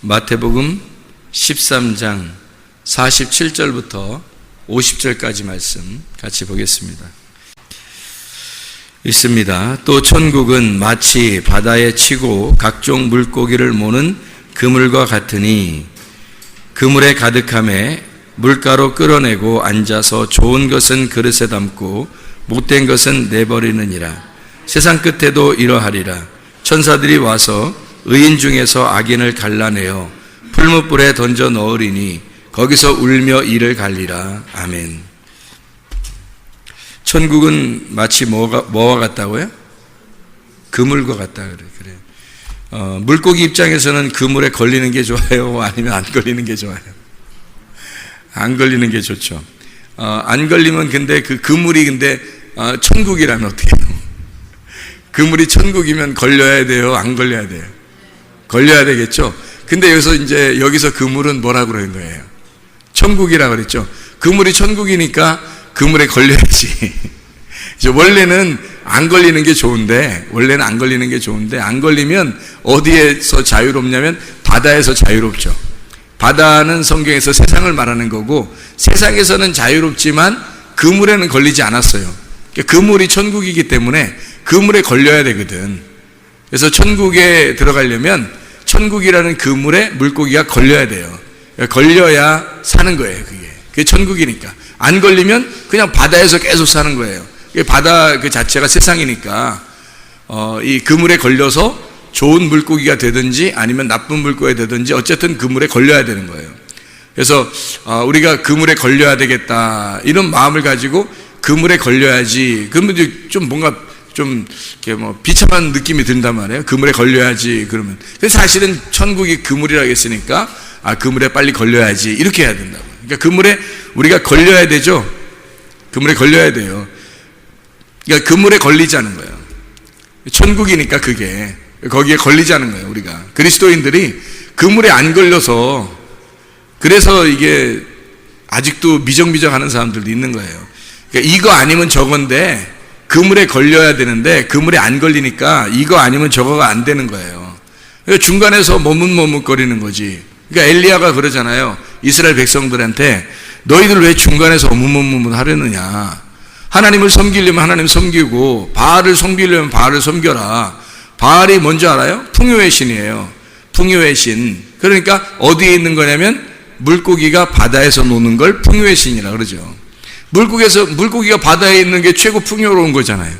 마태복음 13장 47절부터 50절까지 말씀 같이 보겠습니다. 읽습니다. 또 천국은 마치 바다에 치고 각종 물고기를 모는 그물과 같으니 그물에 가득함에 물가로 끌어내고 앉아서 좋은 것은 그릇에 담고 못된 것은 내버리느니라. 세상 끝에도 이러하리라. 천사들이 와서 의인 중에서 악인을 갈라내어 풀무불에 던져 넣으리니 거기서 울며 이를 갈리라. 아멘. 천국은 마치 뭐와 같다고요? 그물과 같다 그래. 물고기 입장에서는 그물에 걸리는 게 좋아요? 아니면 안 걸리는 게 좋아요? 안 걸리는 게 좋죠. 안 걸리면 근데 그 그물이 천국이라면 어떻게 해요? 그물이 천국이면 걸려야 돼요? 안 걸려야 돼요? 걸려야 되겠죠? 근데 여기서 그물은 뭐라고 그러는 거예요? 천국이라고 그랬죠? 그물이 천국이니까 그물에 걸려야지. 원래는 안 걸리는 게 좋은데, 안 걸리면 어디에서 자유롭냐면 바다에서 자유롭죠. 바다는 성경에서 세상을 말하는 거고, 세상에서는 자유롭지만 그물에는 걸리지 않았어요. 그물이 천국이기 때문에 그물에 걸려야 되거든. 그래서 천국에 들어가려면 천국이라는 그물에 물고기가 걸려야 돼요. 걸려야 사는 거예요. 그게 천국이니까. 안 걸리면 그냥 바다에서 계속 사는 거예요. 바다 그 자체가 세상이니까 이 그물에 걸려서 좋은 물고기가 되든지 아니면 나쁜 물고기가 되든지 어쨌든 그물에 걸려야 되는 거예요. 그래서 우리가 그물에 걸려야 되겠다 이런 마음을 가지고 그물에 걸려야지. 그러면 좀 뭔가 좀 이렇게 비참한 느낌이 든단 말이에요. 그물에 걸려야지 그러면. 근데 사실은 천국이 그물이라고 했으니까 그물에 빨리 걸려야지 이렇게 해야 된다고. 그러니까 그물에 우리가 걸려야 되죠. 그물에 걸려야 돼요. 그러니까 그물에 걸리자는 거예요. 천국이니까 거기에 걸리자는 거예요. 우리가 그리스도인들이 그물에 안 걸려서 그래서 이게 아직도 미정미정하는 사람들도 있는 거예요. 그러니까 이거 아니면 저건데 그물에 걸려야 되는데 그물에 안 걸리니까 이거 아니면 저거가 안 되는 거예요. 그러니까 중간에서 머뭇머뭇거리는 거지. 그러니까 엘리야가 그러잖아요. 이스라엘 백성들한테 너희들 왜 중간에서 머뭇머뭇 하려느냐. 하나님을 섬기려면 하나님 섬기고 바알을 섬기려면 바알을 섬겨라. 바알이 뭔지 알아요? 풍요의 신이에요. 풍요의 신. 그러니까 어디에 있는 거냐면 물고기가 바다에서 노는 걸 풍요의 신이라 그러죠. 물고기가 바다에 있는 게 최고 풍요로운 거잖아요.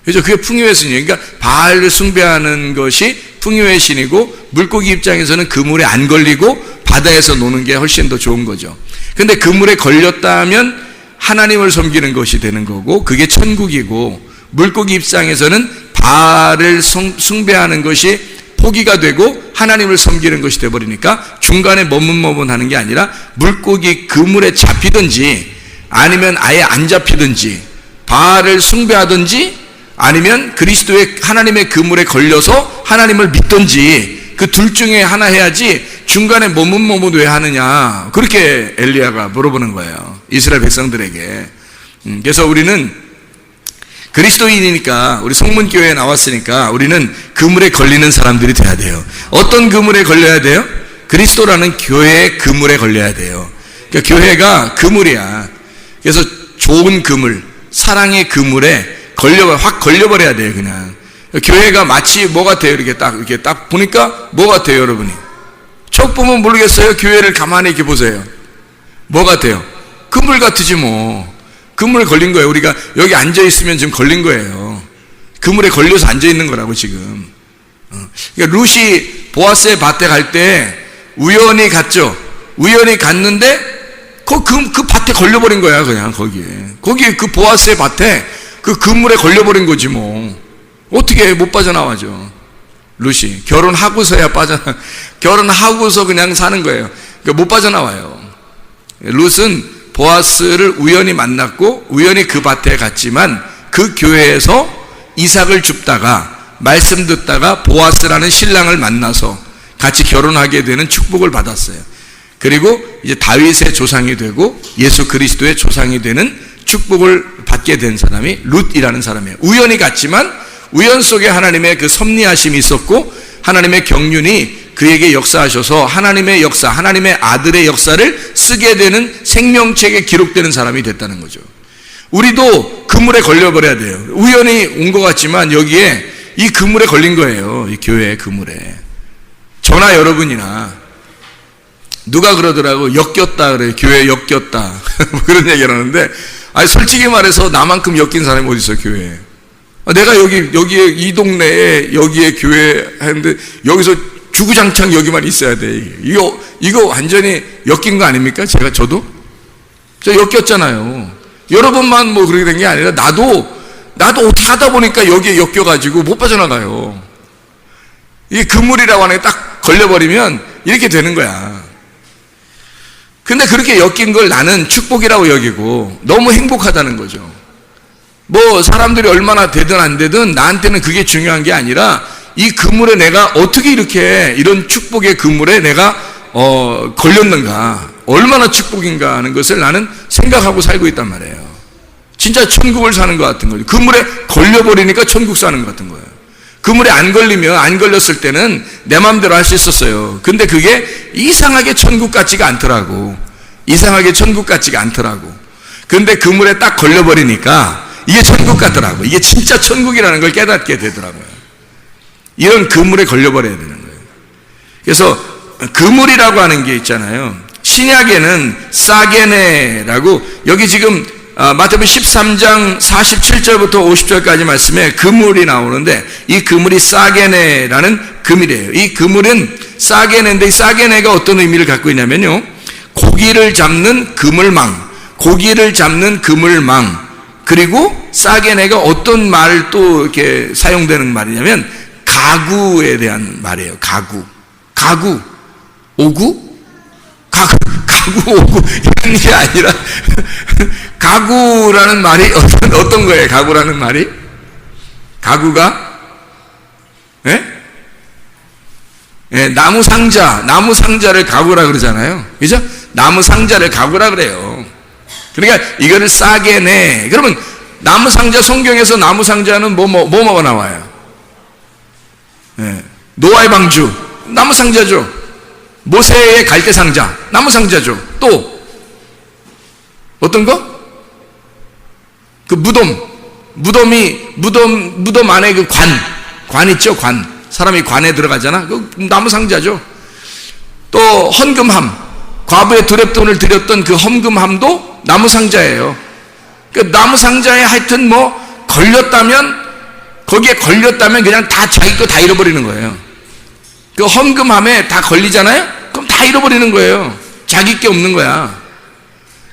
그죠? 그게 풍요의 신이에요. 그러니까 바알을 숭배하는 것이 풍요의 신이고 물고기 입장에서는 그물에 안 걸리고 바다에서 노는 게 훨씬 더 좋은 거죠. 근데 그물에 걸렸다면 하나님을 섬기는 것이 되는 거고 그게 천국이고 물고기 입장에서는 바알을 숭배하는 것이 포기가 되고 하나님을 섬기는 것이 되어버리니까 중간에 머뭇머뭇하는 게 아니라 물고기 그물에 잡히든지 아니면 아예 안 잡히든지 바알을 숭배하든지 아니면 그리스도의 하나님의 그물에 걸려서 하나님을 믿든지 그 둘 중에 하나 해야지 중간에 머뭇머뭇 왜 하느냐 그렇게 엘리야가 물어보는 거예요. 이스라엘 백성들에게. 그래서 우리는 그리스도인이니까 우리 성문교회에 나왔으니까 우리는 그물에 걸리는 사람들이 돼야 돼요. 어떤 그물에 걸려야 돼요? 그리스도라는 교회의 그물에 걸려야 돼요. 그러니까 교회가 그물이야. 그래서 좋은 그물, 사랑의 그물에 확 걸려버려야 돼요, 그냥. 교회가 마치 뭐 같아요? 이렇게 딱 보니까 뭐 같아요, 여러분이? 척 보면 모르겠어요? 교회를 가만히 이렇게 보세요. 뭐 같아요? 그물 같으지 뭐. 그물에 걸린 거예요. 우리가 여기 앉아있으면 지금 걸린 거예요. 그물에 걸려서 앉아있는 거라고, 지금. 그러니까 룻이 보아스의 밭에 갈 때 우연히 갔죠. 우연히 갔는데 그 밭에 걸려버린 거야, 그냥 거기에 그 보아스의 밭에 그 그물에 걸려버린 거지 뭐. 어떻게 못 빠져나와죠. 룻이 결혼하고서 그냥 사는 거예요. 그러니까 못 빠져나와요. 룻은 보아스를 우연히 만났고 우연히 그 밭에 갔지만 그 교회에서 이삭을 줍다가 말씀 듣다가 보아스라는 신랑을 만나서 같이 결혼하게 되는 축복을 받았어요. 그리고 이제 다윗의 조상이 되고 예수 그리스도의 조상이 되는 축복을 받게 된 사람이 룻이라는 사람이에요. 우연히 갔지만 우연 속에 하나님의 그 섭리하심이 있었고 하나님의 경륜이 그에게 역사하셔서 하나님의 역사, 하나님의 아들의 역사를 쓰게 되는 생명책에 기록되는 사람이 됐다는 거죠. 우리도 그물에 걸려버려야 돼요. 우연히 온 것 같지만 여기에 이 그물에 걸린 거예요. 이 교회의 그물에. 저나 여러분이나 누가 그러더라고, 엮였다 그래. 교회에 엮였다. 그런 얘기를 하는데, 아니 솔직히 말해서 나만큼 엮인 사람이 어디 있어, 교회에. 내가 여기에 이 동네에 여기에 교회 하는데 여기서 주구장창 여기만 있어야 돼. 이거 완전히 엮인 거 아닙니까? 저도 엮였잖아요. 여러분만 뭐 그렇게 된 게 아니라 나도 어떻게 하다 보니까 여기에 엮여가지고 못 빠져나가요. 이 그물이라고 하는 게 딱 걸려버리면 이렇게 되는 거야. 근데 그렇게 엮인 걸 나는 축복이라고 여기고 너무 행복하다는 거죠. 뭐 사람들이 얼마나 되든 안 되든 나한테는 그게 중요한 게 아니라 이 그물에 내가 어떻게 이렇게 이런 축복의 그물에 내가 걸렸는가, 얼마나 축복인가 하는 것을 나는 생각하고 살고 있단 말이에요. 진짜 천국을 사는 것 같은 거죠. 그물에 걸려버리니까 천국 사는 것 같은 거예요. 그물에 안 걸렸을 때는 내 마음대로 할 수 있었어요. 근데 그게 이상하게 천국 같지가 않더라고. 근데 그물에 딱 걸려버리니까 이게 천국 같더라고. 이게 진짜 천국이라는 걸 깨닫게 되더라고요. 이런 그물에 걸려버려야 되는 거예요. 그래서 그물이라고 하는 게 있잖아요. 신약에는 사게네라고, 여기 지금 마태복음 13장 47절부터 50절까지 말씀에 그물이 나오는데, 이 그물이 사게네라는 그물이에요. 이 그물은 사게네인데, 이 사게네가 어떤 의미를 갖고 있냐면요, 고기를 잡는 그물망, 그리고 사게네가 어떤 말 또 이렇게 사용되는 말이냐면 가구에 대한 말이에요. 가구, 오구, 이런 게 아니라 가구라는 말이 어떤 거예요? 가구라는 말이? 가구가? 나무 상자를 가구라 그러잖아요. 그죠? 나무 상자를 가구라 그래요. 그러니까 이거를 싸게 내. 그러면 나무 상자, 성경에서 나무 상자는 뭐가 나와요? 노아의 방주, 나무 상자죠. 모세의 갈대 상자, 나무 상자죠. 또 어떤 거? 그 무덤 안에 그 관 있죠, 관. 사람이 관에 들어가잖아. 그 나무 상자죠. 또 헌금함, 과부의 두렙돈을 드렸던 그 헌금함도 나무 상자예요. 그 나무 상자에 하여튼 거기에 걸렸다면 그냥 다 자기 거 다 잃어버리는 거예요. 그 헌금함에 다 걸리잖아요? 그럼 다 잃어버리는 거예요. 자기 게 없는 거야.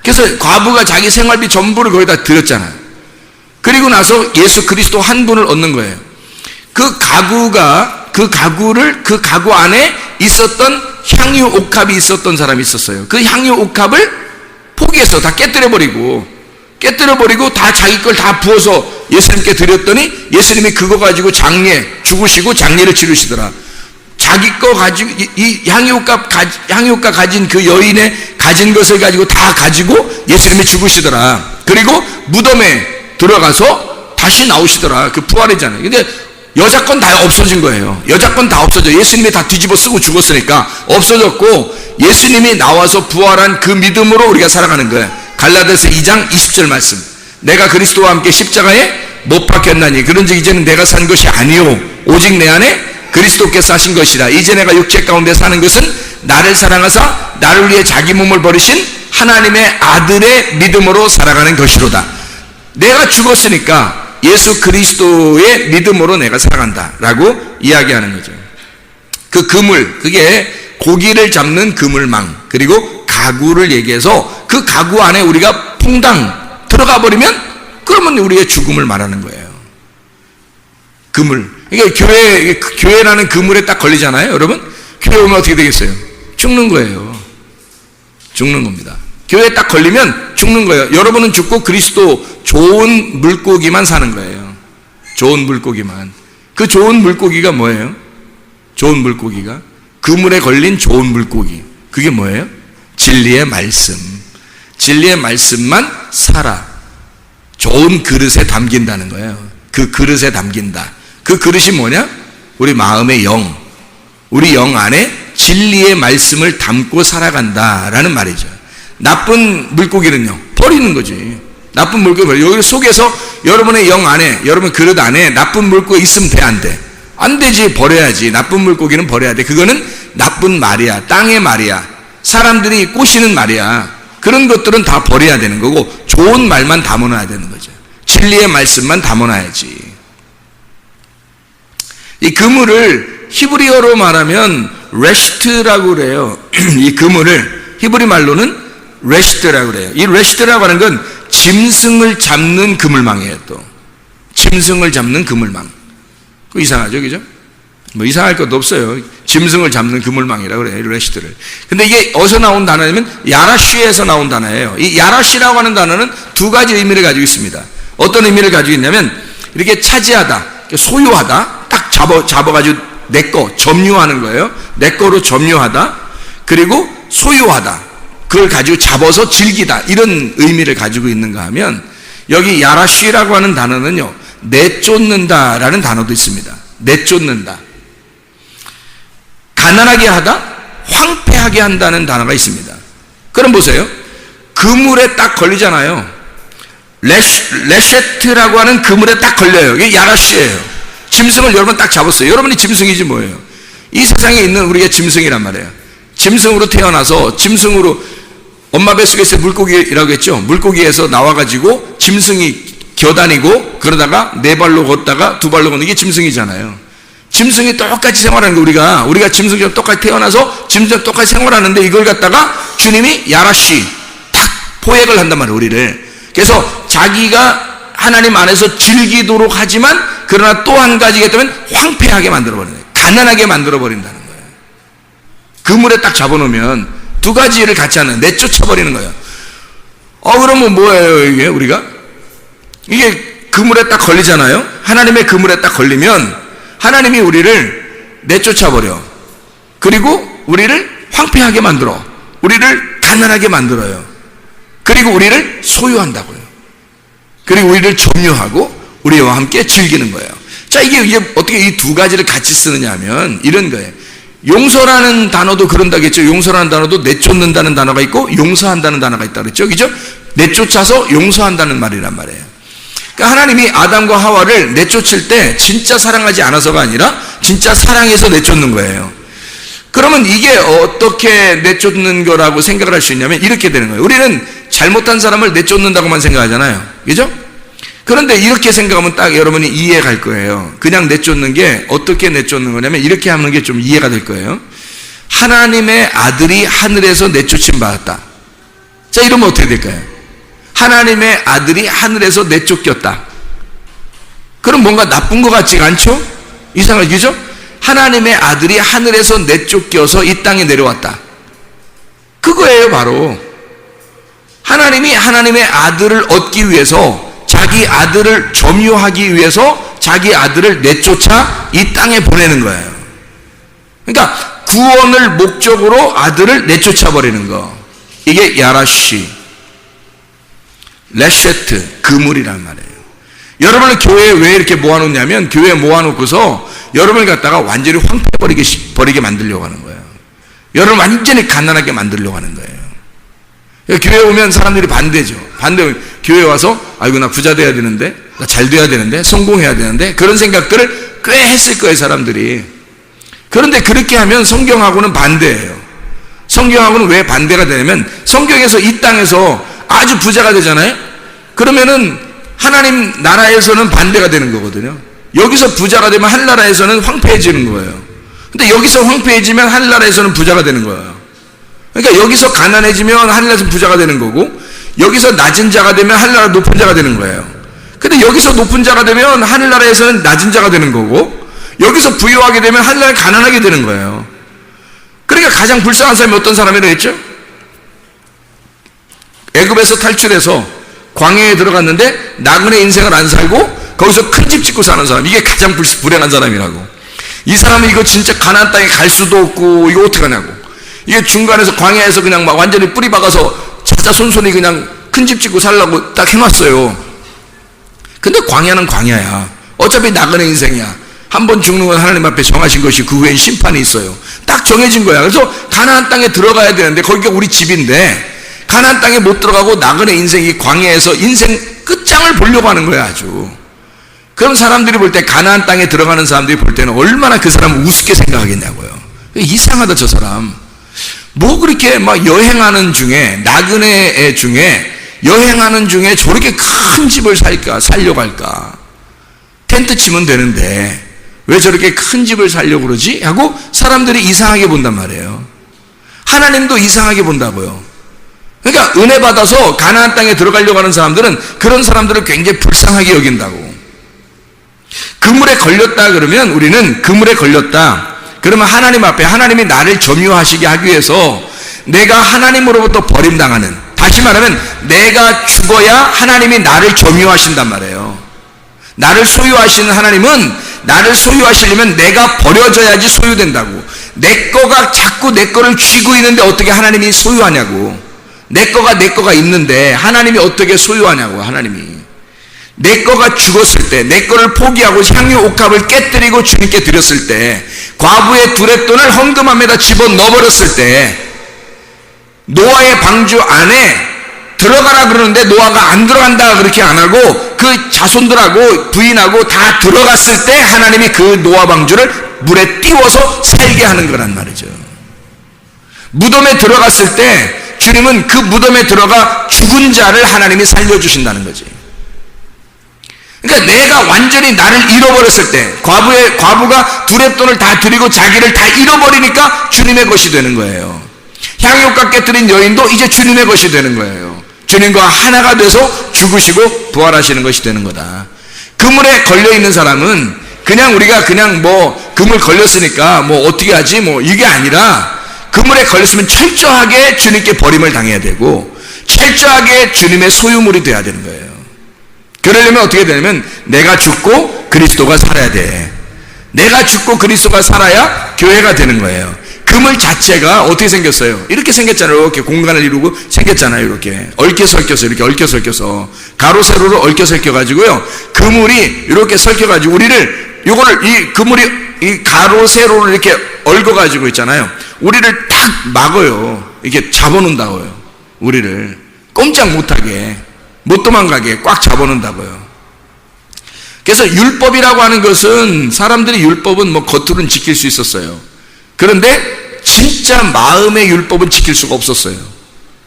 그래서 과부가 자기 생활비 전부를 거기다 드렸잖아요. 그리고 나서 예수 그리스도 한 분을 얻는 거예요. 그 가구 안에 있었던 향유 옥합이 있었던 사람이 있었어요. 그 향유 옥합을 포기해서 다 깨뜨려버리고 다 자기 걸 다 부어서 예수님께 드렸더니 예수님이 그거 가지고 죽으시고 장례를 치르시더라. 자기 거 가지고 이 향유옥합 가진 그 여인의 가진 것을 가지고 다 가지고 예수님이 죽으시더라. 그리고 무덤에 들어가서 다시 나오시더라. 그 부활이잖아요. 근데 여자 건 다 없어진 거예요. 여자 건 다 없어져. 예수님이 다 뒤집어 쓰고 죽었으니까 없어졌고, 예수님이 나와서 부활한 그 믿음으로 우리가 살아가는 거예요. 갈라디아서 2장 20절 말씀. 내가 그리스도와 함께 십자가에 못 박혔나니 그런즉 이제는 내가 산 것이 아니요 오직 내 안에 그리스도께서 사신 것이라. 이제 내가 육체 가운데 사는 것은 나를 사랑하사 나를 위해 자기 몸을 버리신 하나님의 아들의 믿음으로 살아가는 것이로다. 내가 죽었으니까 예수 그리스도의 믿음으로 내가 살아간다 라고 이야기하는 거죠. 그 그물, 그게 고기를 잡는 그물망, 그리고 가구를 얘기해서 그 가구 안에 우리가 퐁당 들어가 버리면 그러면 우리의 죽음을 말하는 거예요. 그물. 그러니까 교회라는 그물에 딱 걸리잖아요, 여러분. 교회 오면 어떻게 되겠어요? 죽는 거예요. 죽는 겁니다. 교회에 딱 걸리면 죽는 거예요. 여러분은 죽고 그리스도 좋은 물고기만 사는 거예요. 좋은 물고기만. 그 좋은 물고기가 뭐예요? 좋은 물고기가 그물에 걸린 좋은 물고기. 그게 뭐예요? 진리의 말씀. 진리의 말씀만 살아. 좋은 그릇에 담긴다는 거예요. 그 그릇에 담긴다. 그 그릇이 뭐냐? 우리 마음의 영. 우리 영 안에 진리의 말씀을 담고 살아간다라는 말이죠. 나쁜 물고기는요, 버리는 거지. 나쁜 물고기, 여기 속에서 여러분의 영 안에, 여러분 그릇 안에 나쁜 물고기 있으면 돼, 안 돼? 안 되지. 버려야지. 나쁜 물고기는 버려야 돼. 그거는 나쁜 말이야. 땅의 말이야. 사람들이 꼬시는 말이야. 그런 것들은 다 버려야 되는 거고, 좋은 말만 담아놔야 되는 거죠. 진리의 말씀만 담아놔야지. 이 그물을 히브리어로 말하면 레시트라고 그래요. 이 그물을 히브리 말로는 레시트라고 그래요. 이 레시트라고 하는 건 짐승을 잡는 그물망이에요. 또 짐승을 잡는 그물망. 그 이상하죠, 그죠? 뭐 이상할 것도 없어요. 짐승을 잡는 그물망이라고 그래요, 레시트를. 근데 이게 어디서 나온 단어냐면 야라시에서 나온 단어예요. 이 야라시라고 하는 단어는 두 가지 의미를 가지고 있습니다. 어떤 의미를 가지고 있냐면 이렇게 차지하다, 소유하다, 딱 잡아가지고 내 거, 점유하는 거예요. 내 거로 점유하다. 그리고 소유하다. 그걸 가지고 잡아서 즐기다. 이런 의미를 가지고 있는가 하면 여기 야라시라고 하는 단어는요, 내쫓는다라는 단어도 있습니다. 내쫓는다. 가난하게 하다, 황폐하게 한다는 단어가 있습니다. 그럼 보세요. 그물에 딱 걸리잖아요. 레셰트라고 하는 그물에 딱 걸려요. 이게 야라시예요. 짐승을 여러분 딱 잡았어요. 여러분이 짐승이지 뭐예요. 이 세상에 있는 우리가 짐승이란 말이에요. 짐승으로 태어나서 짐승으로 엄마 뱃속에서 물고기라고 했죠. 물고기에서 나와가지고 짐승이 겨다니고 그러다가 네 발로 걷다가 두 발로 걷는 게 짐승이잖아요. 짐승이 똑같이 생활하는 거, 우리가 짐승처럼 똑같이 태어나서 짐승처럼 똑같이 생활하는데 이걸 갖다가 주님이 야라시 탁 포획을 한단 말이에요, 우리를. 그래서 자기가 하나님 안에서 즐기도록 하지만 그러나 또 한 가지가 있다면 황폐하게 만들어버리는 거예요. 가난하게 만들어버린다는 거예요. 그물에 딱 잡아놓으면 두 가지를 같이 하는, 내쫓아버리는 거예요. 그러면 뭐예요, 이게 우리가? 이게 그물에 딱 걸리잖아요. 하나님의 그물에 딱 걸리면 하나님이 우리를 내쫓아버려. 그리고 우리를 황폐하게 만들어. 우리를 가난하게 만들어요. 그리고 우리를 소유한다고요. 그리고 우리를 점유하고 우리와 함께 즐기는 거예요. 자, 이게 어떻게 이 두 가지를 같이 쓰느냐 하면 이런 거예요. 용서라는 단어도 그런다겠죠. 용서라는 단어도 내쫓는다는 단어가 있고 용서한다는 단어가 있다 그랬죠. 그죠? 내쫓아서 용서한다는 말이란 말이에요. 그러니까 하나님이 아담과 하와를 내쫓을 때 진짜 사랑하지 않아서가 아니라 진짜 사랑해서 내쫓는 거예요. 그러면 이게 어떻게 내쫓는 거라고 생각을 할 수 있냐면 이렇게 되는 거예요. 우리는 잘못한 사람을 내쫓는다고만 생각하잖아요. 그죠? 그런데 이렇게 생각하면 딱 여러분이 이해 갈 거예요. 그냥 내쫓는 게 어떻게 내쫓는 거냐면 이렇게 하는 게 좀 이해가 될 거예요. 하나님의 아들이 하늘에서 내쫓임 받았다. 자, 이러면 어떻게 될까요? 하나님의 아들이 하늘에서 내쫓겼다. 그럼 뭔가 나쁜 것 같지가 않죠? 이상하죠? 그죠? 하나님의 아들이 하늘에서 내쫓겨서 이 땅에 내려왔다. 그거예요, 바로. 하나님이 하나님의 아들을 얻기 위해서 자기 아들을 점유하기 위해서 자기 아들을 내쫓아 이 땅에 보내는 거예요. 그러니까 구원을 목적으로 아들을 내쫓아 버리는 거. 이게 야라시, 레셰트, 그물이란 말이에요. 여러분을 교회에 왜 이렇게 모아놓냐면 교회에 모아놓고서 여러분을 갖다가 완전히 황폐버리게 만들려고 하는 거예요. 여러분 완전히 가난하게 만들려고 하는 거예요. 교회 오면 사람들이 반대죠. 교회 와서 아이고 나 부자 돼야 되는데, 나 잘 돼야 되는데, 성공해야 되는데, 그런 생각들을 꽤 했을 거예요, 사람들이. 그런데 그렇게 하면 성경하고는 반대예요. 성경하고는 왜 반대가 되냐면 성경에서 이 땅에서 아주 부자가 되잖아요. 그러면은 하나님 나라에서는 반대가 되는 거거든요. 여기서 부자가 되면 하늘나라에서는 황폐해지는 거예요. 근데 여기서 황폐해지면 하늘나라에서는 부자가 되는 거예요. 그러니까 여기서 가난해지면 하늘나라에서 부자가 되는 거고, 여기서 낮은 자가 되면 하늘나라 높은 자가 되는 거예요. 근데 여기서 높은 자가 되면 하늘나라에서는 낮은 자가 되는 거고, 여기서 부유하게 되면 하늘나라에 가난하게 되는 거예요. 그러니까 가장 불쌍한 사람이 어떤 사람이라고 했죠? 애굽에서 탈출해서 광야에 들어갔는데 나그네 인생을 안 살고 거기서 큰 집 짓고 사는 사람, 이게 가장 불행한 사람이라고. 이 사람은 이거 진짜 가나안 땅에 갈 수도 없고 이거 어떡하냐고. 이게 중간에서 광야에서 그냥 막 완전히 뿌리 박아서 자자 손손이 그냥 큰 집 짓고 살라고 딱 해놨어요. 근데 광야는 광야야. 어차피 나그네 인생이야. 한 번 죽는 건 하나님 앞에 정하신 것이 그 후엔 심판이 있어요. 딱 정해진 거야. 그래서 가나안 땅에 들어가야 되는데 거기가 우리 집인데 가나안 땅에 못 들어가고 나그네 인생이 광야에서 인생 끝장을 보려고 하는 거야 아주. 그런 사람들이 볼 때 가나안 땅에 들어가는 사람들이 볼 때는 얼마나 그 사람을 우습게 생각하겠냐고요. 이상하다 저 사람. 뭐 그렇게 막 여행하는 중에 나그네 중에 여행하는 중에 저렇게 큰 집을 살려고 할까? 텐트 치면 되는데 왜 저렇게 큰 집을 살려고 그러지? 하고 사람들이 이상하게 본단 말이에요. 하나님도 이상하게 본다고요. 그러니까 은혜 받아서 가나안 땅에 들어가려고 하는 사람들은 그런 사람들을 굉장히 불쌍하게 여긴다고. 그물에 걸렸다 그러면 우리는 그물에 걸렸다. 그러면 하나님 앞에 하나님이 나를 점유하시게 하기 위해서 내가 하나님으로부터 버림당하는, 다시 말하면 내가 죽어야 하나님이 나를 점유하신단 말이에요. 나를 소유하시는 하나님은 나를 소유하시려면 내가 버려져야지 소유된다고. 내 거가 자꾸 내 거를 쥐고 있는데 어떻게 하나님이 소유하냐고. 내 거가 있는데 하나님이 어떻게 소유하냐고. 하나님이 내 거가 죽었을 때, 내 거를 포기하고 향유 옥합을 깨뜨리고 주님께 드렸을 때, 과부의 두랫돈을 헌금함에다 집어넣어버렸을 때, 노아의 방주 안에 들어가라 그러는데 노아가 안 들어간다 그렇게 안 하고 그 자손들하고 부인하고 다 들어갔을 때 하나님이 그 노아 방주를 물에 띄워서 살게 하는 거란 말이죠. 무덤에 들어갔을 때 주님은 그 무덤에 들어가 죽은 자를 하나님이 살려주신다는 거지. 그러니까 내가 완전히 나를 잃어버렸을 때, 과부가 두랫돈을 다 드리고 자기를 다 잃어버리니까 주님의 것이 되는 거예요. 향유옥합 깨뜨린 여인도 이제 주님의 것이 되는 거예요. 주님과 하나가 돼서 죽으시고 부활하시는 것이 되는 거다. 그물에 걸려있는 사람은 그냥 우리가 그냥 뭐 그물 걸렸으니까 뭐 어떻게 하지 뭐 이게 아니라, 그물에 걸렸으면 철저하게 주님께 버림을 당해야 되고 철저하게 주님의 소유물이 돼야 되는 거예요. 그러려면 어떻게 되냐면 내가 죽고 그리스도가 살아야 돼. 내가 죽고 그리스도가 살아야 교회가 되는 거예요. 그물 자체가 어떻게 생겼어요? 이렇게 생겼잖아요. 이렇게 공간을 이루고 생겼잖아요. 이렇게 얽혀서 이렇게 얽혀서 가로 세로로 얽혀서 가지고요. 그물이 이렇게 설켜 가지고 우리를, 요거를 이 그물이 이 가로 세로를 이렇게 얽어 가지고 있잖아요. 우리를 딱 막어요. 이렇게 잡아놓는다고요. 우리를 꼼짝 못하게, 못 도망가게 꽉 잡아놓는다고요. 그래서 율법이라고 하는 것은, 사람들이 율법은 뭐 겉으로는 지킬 수 있었어요. 그런데 진짜 마음의 율법은 지킬 수가 없었어요.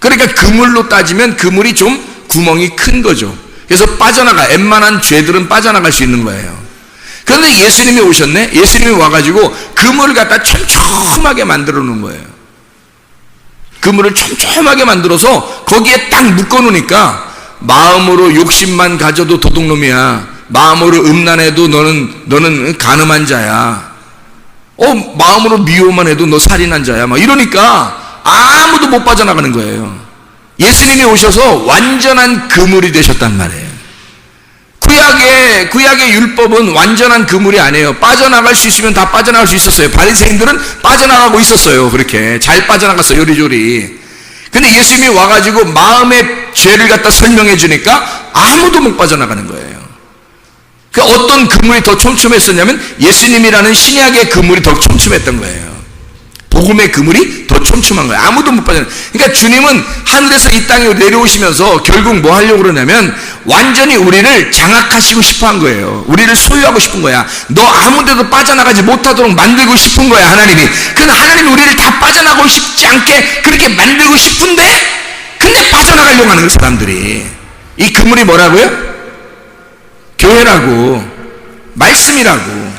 그러니까 그물로 따지면 그물이 좀 구멍이 큰 거죠. 그래서 웬만한 죄들은 빠져나갈 수 있는 거예요. 그런데 예수님이 오셨네? 예수님이 와가지고 그물을 갖다 촘촘하게 만들어 놓은 거예요. 그물을 촘촘하게 만들어서 거기에 딱 묶어 놓으니까 마음으로 욕심만 가져도 도둑놈이야. 마음으로 음란해도 너는 간음한 자야. 마음으로 미워만 해도 너 살인한 자야. 막 이러니까 아무도 못 빠져나가는 거예요. 예수님이 오셔서 완전한 그물이 되셨단 말이에요. 구약의 율법은 완전한 그물이 아니에요. 빠져나갈 수 있으면 다 빠져나갈 수 있었어요. 바리새인들은 빠져나가고 있었어요. 그렇게 잘 빠져나갔어요. 요리조리. 근데 예수님이 와가지고 마음의 죄를 갖다 설명해 주니까 아무도 못 빠져나가는 거예요. 그 어떤 그물이 더 촘촘했었냐면 예수님이라는 신약의 그물이 더 촘촘했던 거예요. 복음의 그물이 더 촘촘한 거예요. 아무도 못 빠져나가요. 그러니까 주님은 하늘에서 이 땅에 내려오시면서 결국 뭐 하려고 그러냐면 완전히 우리를 장악하시고 싶어 한 거예요. 우리를 소유하고 싶은 거야. 너 아무 데도 빠져나가지 못하도록 만들고 싶은 거야, 하나님이. 근데 하나님이 우리를 다 빠져나가고 싶지 않게 그렇게 만들고 싶은데, 근데 빠져나가려고 하는 사람들이. 이 그물이 뭐라고요? 교회라고, 말씀이라고.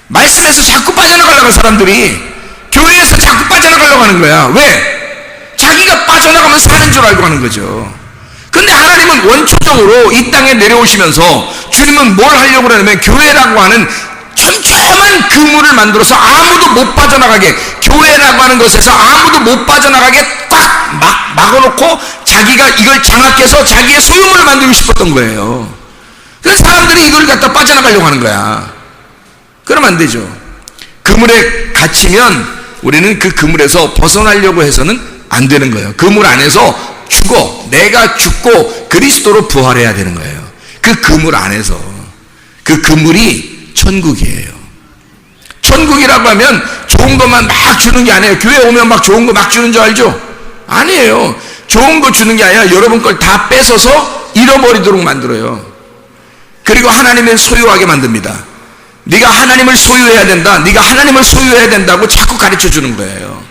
말씀에서 자꾸 빠져나가려고 하는 사람들이 교회에서 자꾸 빠져나가려고 하는 거야. 왜? 자기가 빠져나가면 사는 줄 알고 하는 거죠. 근데 하나님은 원초적으로 이 땅에 내려오시면서 주님은 뭘 하려고 그러냐면 교회라고 하는 촘촘한 그물을 만들어서 아무도 못 빠져나가게, 교회라고 하는 것에서 아무도 못 빠져나가게 꽉 막아놓고 자기가 이걸 장악해서 자기의 소유물을 만들고 싶었던 거예요. 그래서 사람들이 이걸 갖다 빠져나가려고 하는 거야. 그러면 안 되죠. 그물에 갇히면 우리는 그 그물에서 벗어나려고 해서는 안 되는 거예요. 그물 안에서 내가 죽고 그리스도로 부활해야 되는 거예요. 그 그물 안에서. 그 그물이 천국이에요. 천국이라고 하면 좋은 것만 막 주는 게 아니에요. 교회 오면 막 좋은 거 막 주는 줄 알죠? 아니에요. 좋은 거 주는 게 아니라 여러분 걸 다 뺏어서 잃어버리도록 만들어요. 그리고 하나님을 소유하게 만듭니다. 네가 하나님을 소유해야 된다. 네가 하나님을 소유해야 된다고 자꾸 가르쳐 주는 거예요.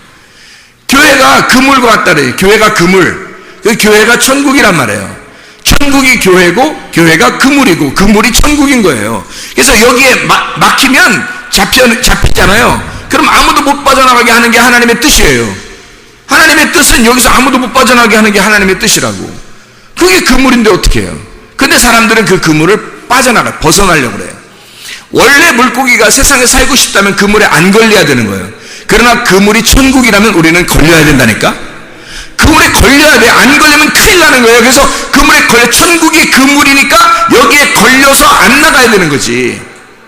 교회가 그물과 같다 그래요. 교회가 그물. 그 교회가 천국이란 말이에요. 천국이 교회고 교회가 그물이고 그물이 천국인 거예요. 그래서 여기에 막히면 잡히잖아요. 그럼 아무도 못 빠져나가게 하는 게 하나님의 뜻이에요. 하나님의 뜻은 여기서 아무도 못 빠져나가게 하는 게 하나님의 뜻이라고. 그게 그물인데 어떻게 해요? 근데 사람들은 그 그물을 벗어나려고 그래요. 원래 물고기가 세상에 살고 싶다면 그물에 안 걸려야 되는 거예요. 그러나 그물이 천국이라면 우리는 걸려야 된다니까? 그물에 걸려야 돼. 안 걸리면 큰일 나는 거예요. 그래서 그물에 걸려, 천국이 그물이니까 여기에 걸려서 안 나가야 되는 거지.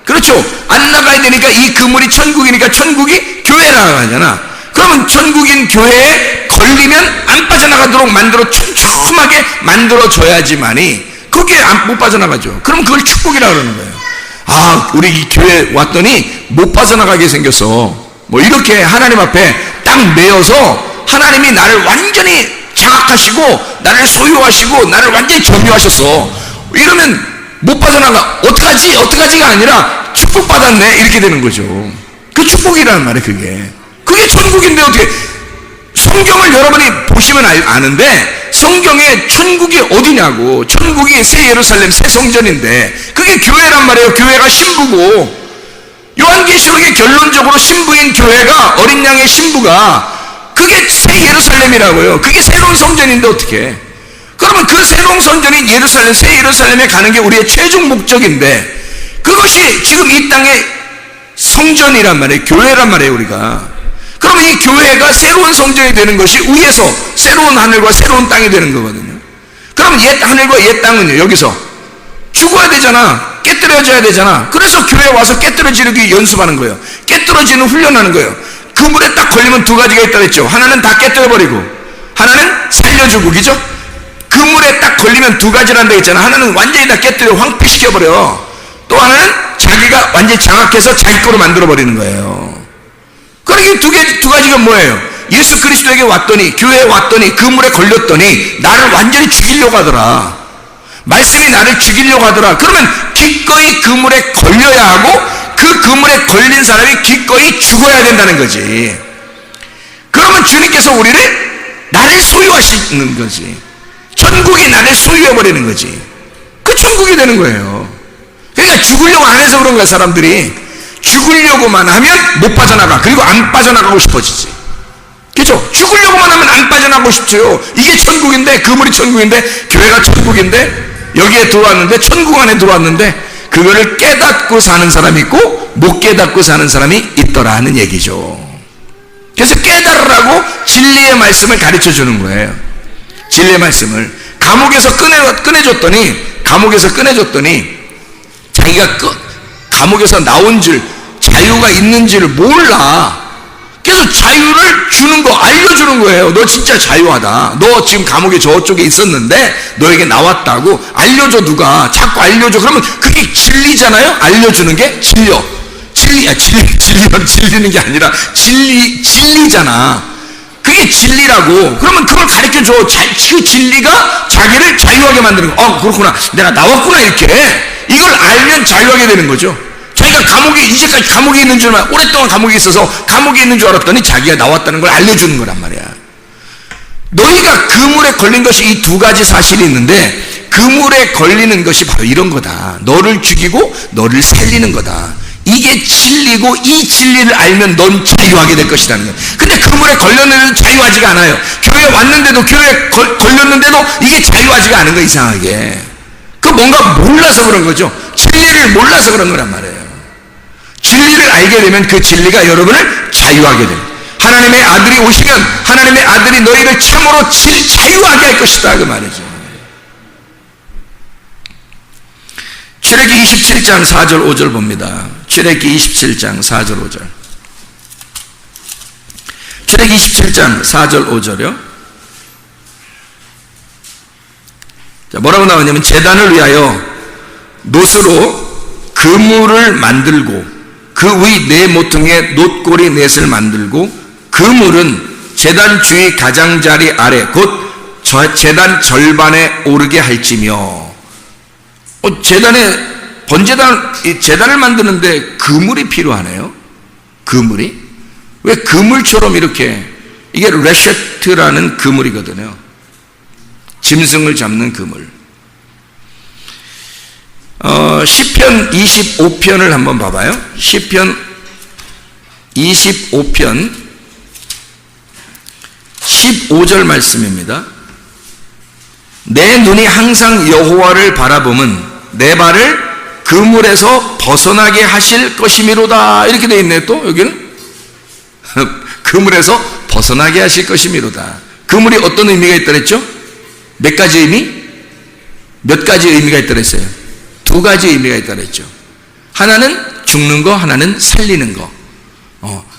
그렇죠? 안 나가야 되니까 이 그물이 천국이니까 천국이 교회에 나가잖아. 그러면 천국인 교회에 걸리면 안 빠져나가도록 촘촘하게 만들어줘야지만이 거기에 못 빠져나가죠. 그럼 그걸 축복이라고 그러는 거예요. 아, 우리 이 교회 왔더니 못 빠져나가게 생겼어. 뭐 이렇게 하나님 앞에 딱 매여서 하나님이 나를 완전히 장악하시고 나를 소유하시고 나를 완전히 점유하셨어. 이러면 못 빠져나가. 어떡하지가 아니라 축복받았네 이렇게 되는 거죠. 그 축복이라는 말이에요. 그게 천국인데 어떻게. 성경을 여러분이 보시면 아는데 성경에 천국이 어디냐고. 천국이 새 예루살렘 새 성전인데 그게 교회란 말이에요. 교회가 신부고 요한계시록의 결론적으로 신부인 교회가 어린 양의 신부가 그게 새 예루살렘이라고요. 그게 새로운 성전인데 어떻게. 그러면 그 새로운 성전인 예루살렘 새 예루살렘에 가는 게 우리의 최종 목적인데 그것이 지금 이 땅의 성전이란 말이에요. 교회란 말이에요. 우리가. 그러면 이 교회가 새로운 성전이 되는 것이 위에서 새로운 하늘과 새로운 땅이 되는 거거든요. 그럼 옛 하늘과 옛 땅은요, 여기서 죽어야 되잖아. 깨뜨려져야 되잖아. 그래서 교회에 와서 깨뜨려지기 연습하는 거예요. 깨뜨려지는 훈련하는 거예요. 그물에 딱 걸리면 두 가지가 있다 그랬죠. 하나는 다 깨뜨려버리고 하나는 살려주고, 그죠? 그물에 딱 걸리면 두 가지란다 했잖아. 하나는 완전히 다 깨뜨려 황폐시켜버려. 또 하나는 자기가 완전히 장악해서 자기 거로 만들어버리는 거예요. 그러니까 두 가지가 뭐예요? 예수 그리스도에게 왔더니, 교회에 왔더니, 그물에 걸렸더니 나를 완전히 죽이려고 하더라. 말씀이 나를 죽이려고 하더라. 그러면 기꺼이 그물에 걸려야 하고 그 그물에 걸린 사람이 기꺼이 죽어야 된다는 거지. 그러면 주님께서 나를 소유하시는 거지. 천국이 나를 소유해버리는 거지. 그 천국이 되는 거예요. 그러니까 죽으려고 안 해서 그런 거야. 사람들이 죽으려고만 하면 못 빠져나가. 그리고 안 빠져나가고 싶어지지. 그렇죠? 죽으려고만 하면 안 빠져나가고 싶죠. 이게 천국인데, 그물이 천국인데, 교회가 천국인데, 여기에 들어왔는데, 천국 안에 들어왔는데 그거를 깨닫고 사는 사람이 있고 못 깨닫고 사는 사람이 있더라는 얘기죠. 그래서 깨달으라고 진리의 말씀을 가르쳐 주는 거예요. 진리의 말씀을 감옥에서 꺼내줬더니 자기가 감옥에서 나온 줄, 자유가 있는지를 몰라. 그래서 자유를 주는 거, 알려주는 거예요. 너 진짜 자유하다. 너 지금 감옥에 저쪽에 있었는데 너에게 나왔다고 알려줘. 누가 자꾸 알려줘. 그러면 그게 진리잖아요. 알려주는 게 진리는 게 아니라 진리잖아. 그게 진리라고. 그러면 그걸 가르쳐줘. 그 진리가 자기를 자유하게 만드는 거. 그렇구나, 내가 나왔구나, 이렇게. 이걸 알면 자유하게 되는 거죠. 자기가 이제까지 감옥에 있는 줄만, 오랫동안 감옥에 있어서 감옥에 있는 줄 알았더니 자기가 나왔다는 걸 알려주는 거란 말이야. 너희가 그물에 걸린 것이 이 두 가지 사실이 있는데, 그물에 걸리는 것이 바로 이런 거다. 너를 죽이고 너를 살리는 거다. 이게 진리고, 이 진리를 알면 넌 자유하게 될 것이라는 거예요. 근데 그물에 걸렸는데도 자유하지가 않아요. 교회에 왔는데도, 교회에 걸렸는데도 이게 자유하지가 않은 거예요. 이상하게. 뭔가 몰라서 그런 거죠. 진리를 몰라서 그런 거란 말이에요. 진리를 알게 되면 그 진리가 여러분을 자유하게 됩니다. 하나님의 아들이 오시면 하나님의 아들이 너희를 참으로 자유하게 할 것이다, 그 말이죠. 출애기 27장 4절 5절 봅니다. 출애기 27장 4절 5절. 출애기 27장 4절 5절이요. 자, 뭐라고 나오냐면, 제단을 위하여 노스로 그물을 만들고 그 위 네 모퉁이에 놋고리 넷을 만들고 그물은 제단 주위 가장자리 아래 곧 제단 절반에 오르게 할지며. 제단을 만드는데 그물이 필요하네요. 그물이? 왜 그물처럼 이렇게, 이게 레셰트라는 그물이거든요. 짐승을 잡는 그물. 시편 25편을 한번 봐봐요. 시편 25편 15절 말씀입니다. 내 눈이 항상 여호와를 바라보면 내 발을 그물에서 벗어나게 하실 것이미로다. 이렇게 되어 있네. 또 여기는 그물에서 벗어나게 하실 것이미로다. 그물이 어떤 의미가 있다 그랬죠? 몇 가지 의미? 몇 가지 의미가 있다 그랬어요? 두 가지 의미가 있다 그랬죠. 하나는 죽는 거, 하나는 살리는 거.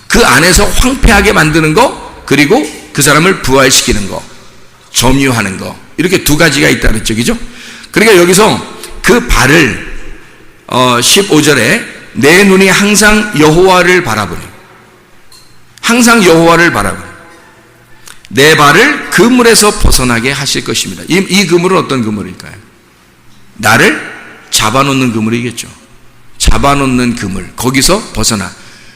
그 안에서 황폐하게 만드는 거, 그리고 그 사람을 부활시키는 거, 점유하는 거. 이렇게 두 가지가 있다 그랬죠. 그죠? 그러니까 여기서 그 발을 15절에 내 눈이 항상 여호와를 바라보니, 항상 여호와를 바라보니 내 발을 그물에서 벗어나게 하실 것입니다. 이 그물은 어떤 그물일까요? 나를 잡아놓는 그물이겠죠. 잡아놓는 그물, 거기서 벗어나,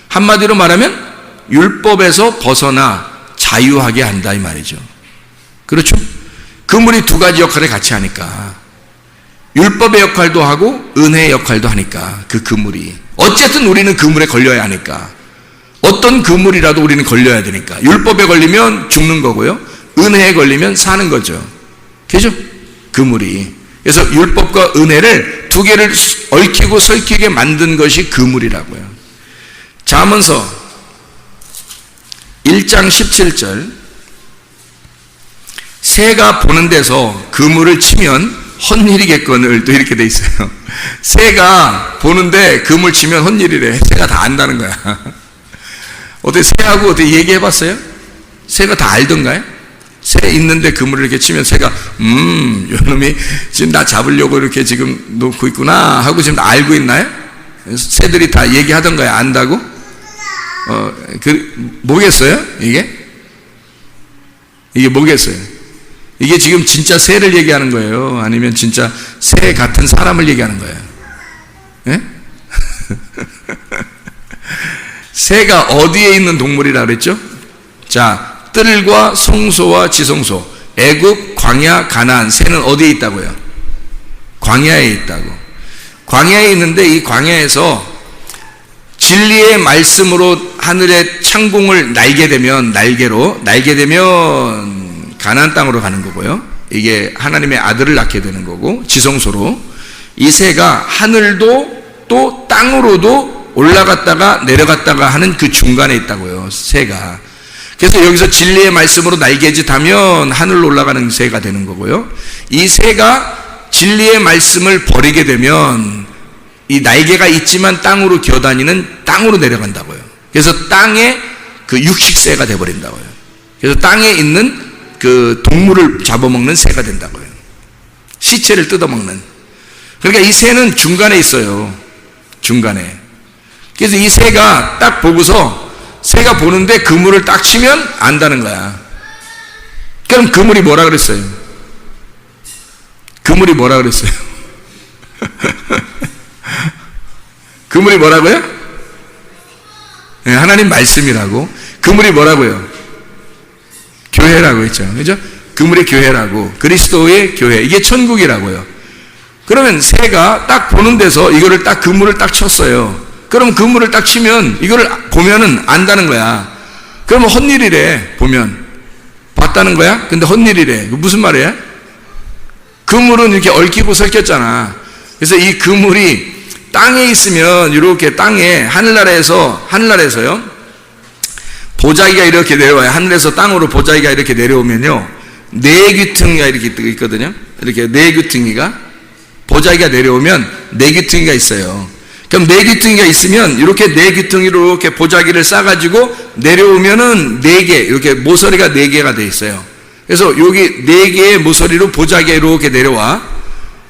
한마디로 말하면 율법에서 벗어나 자유하게 한다 이 말이죠. 그렇죠? 그물이 두 가지 역할을 같이 하니까, 율법의 역할도 하고 은혜의 역할도 하니까, 그 그물이 어쨌든 우리는 그물에 걸려야 하니까, 어떤 그물이라도 우리는 걸려야 되니까, 율법에 걸리면 죽는 거고요, 은혜에 걸리면 사는 거죠. 그죠? 그물이. 그래서 율법과 은혜를 두 개를 얽히고 설키게 만든 것이 그물이라고요. 잠언서 1장 17절, 새가 보는 데서 그물을 치면 헛일이겠거늘, 또 이렇게 돼 있어요. 새가 보는데 그물 치면 헛일이래. 새가 다 안다는 거야. 어떻게 새하고 어떻게 얘기해 봤어요? 새가 다 알던가요? 새 있는데 그물을 이렇게 치면 새가 요놈이 지금 나 잡으려고 이렇게 지금 놓고 있구나 하고 지금 알고 있나요? 새들이 다 얘기하던가요? 안다고? 뭐겠어요? 이게 뭐겠어요? 이게 지금 진짜 새를 얘기하는 거예요? 아니면 진짜 새 같은 사람을 얘기하는 거예요? 예? 새가 어디에 있는 동물이라 그랬죠? 자, 뜰과 송소와 지송소, 애굽, 광야, 가나안, 새는 어디에 있다고요? 광야에 있다고. 광야에 있는데 이 광야에서 진리의 말씀으로 하늘의 창공을 날게 되면 가나안 땅으로 가는 거고요. 이게 하나님의 아들을 낳게 되는 거고, 지성소로 이 새가 하늘도 또 땅으로도 올라갔다가 내려갔다가 하는 그 중간에 있다고요. 새가. 그래서 여기서 진리의 말씀으로 날개짓하면 하늘로 올라가는 새가 되는 거고요. 이 새가 진리의 말씀을 버리게 되면 이 날개가 있지만 땅으로 기어다니는 땅으로 내려간다고요. 그래서 땅에 그 육식새가 돼버린다고요. 그래서 땅에 있는 그 동물을 잡아먹는 새가 된다고요. 시체를 뜯어먹는. 그러니까 이 새는 중간에 있어요. 중간에. 그래서 이 새가 딱 보고서, 새가 보는데 그물을 딱 치면 안다는 거야. 그럼 그물이 뭐라 그랬어요? 그물이 뭐라 그랬어요? 그물이 뭐라고요? 네, 하나님 말씀이라고. 그물이 뭐라고요? 교회라고 했죠. 그죠? 그물의 교회라고. 그리스도의 교회. 이게 천국이라고요. 그러면 새가 딱 보는 데서 이거를 딱 그물을 딱 쳤어요. 그럼 그물을 딱 치면 이거를 보면은 안다는 거야. 그러면 헛일이래. 보면 봤다는 거야? 근데 헛일이래. 무슨 말이야? 그물은 이렇게 얽히고 설켰잖아. 그래서 이 그물이 땅에 있으면 이렇게 땅에 하늘나라에서요 보자기가 이렇게 내려와요. 하늘에서 땅으로 보자기가 이렇게 내려오면요, 네 귀퉁이가 이렇게 있거든요. 이렇게 네 귀퉁이가, 보자기가 내려오면 네 귀퉁이가 있어요. 그럼 네 귀퉁이가 있으면 이렇게 네 귀퉁이로 이렇게 보자기를 싸가지고 내려오면은 네 개, 이렇게 모서리가 네 개가 돼 있어요. 그래서 여기 네 개의 모서리로 보자기가 이렇게 내려와.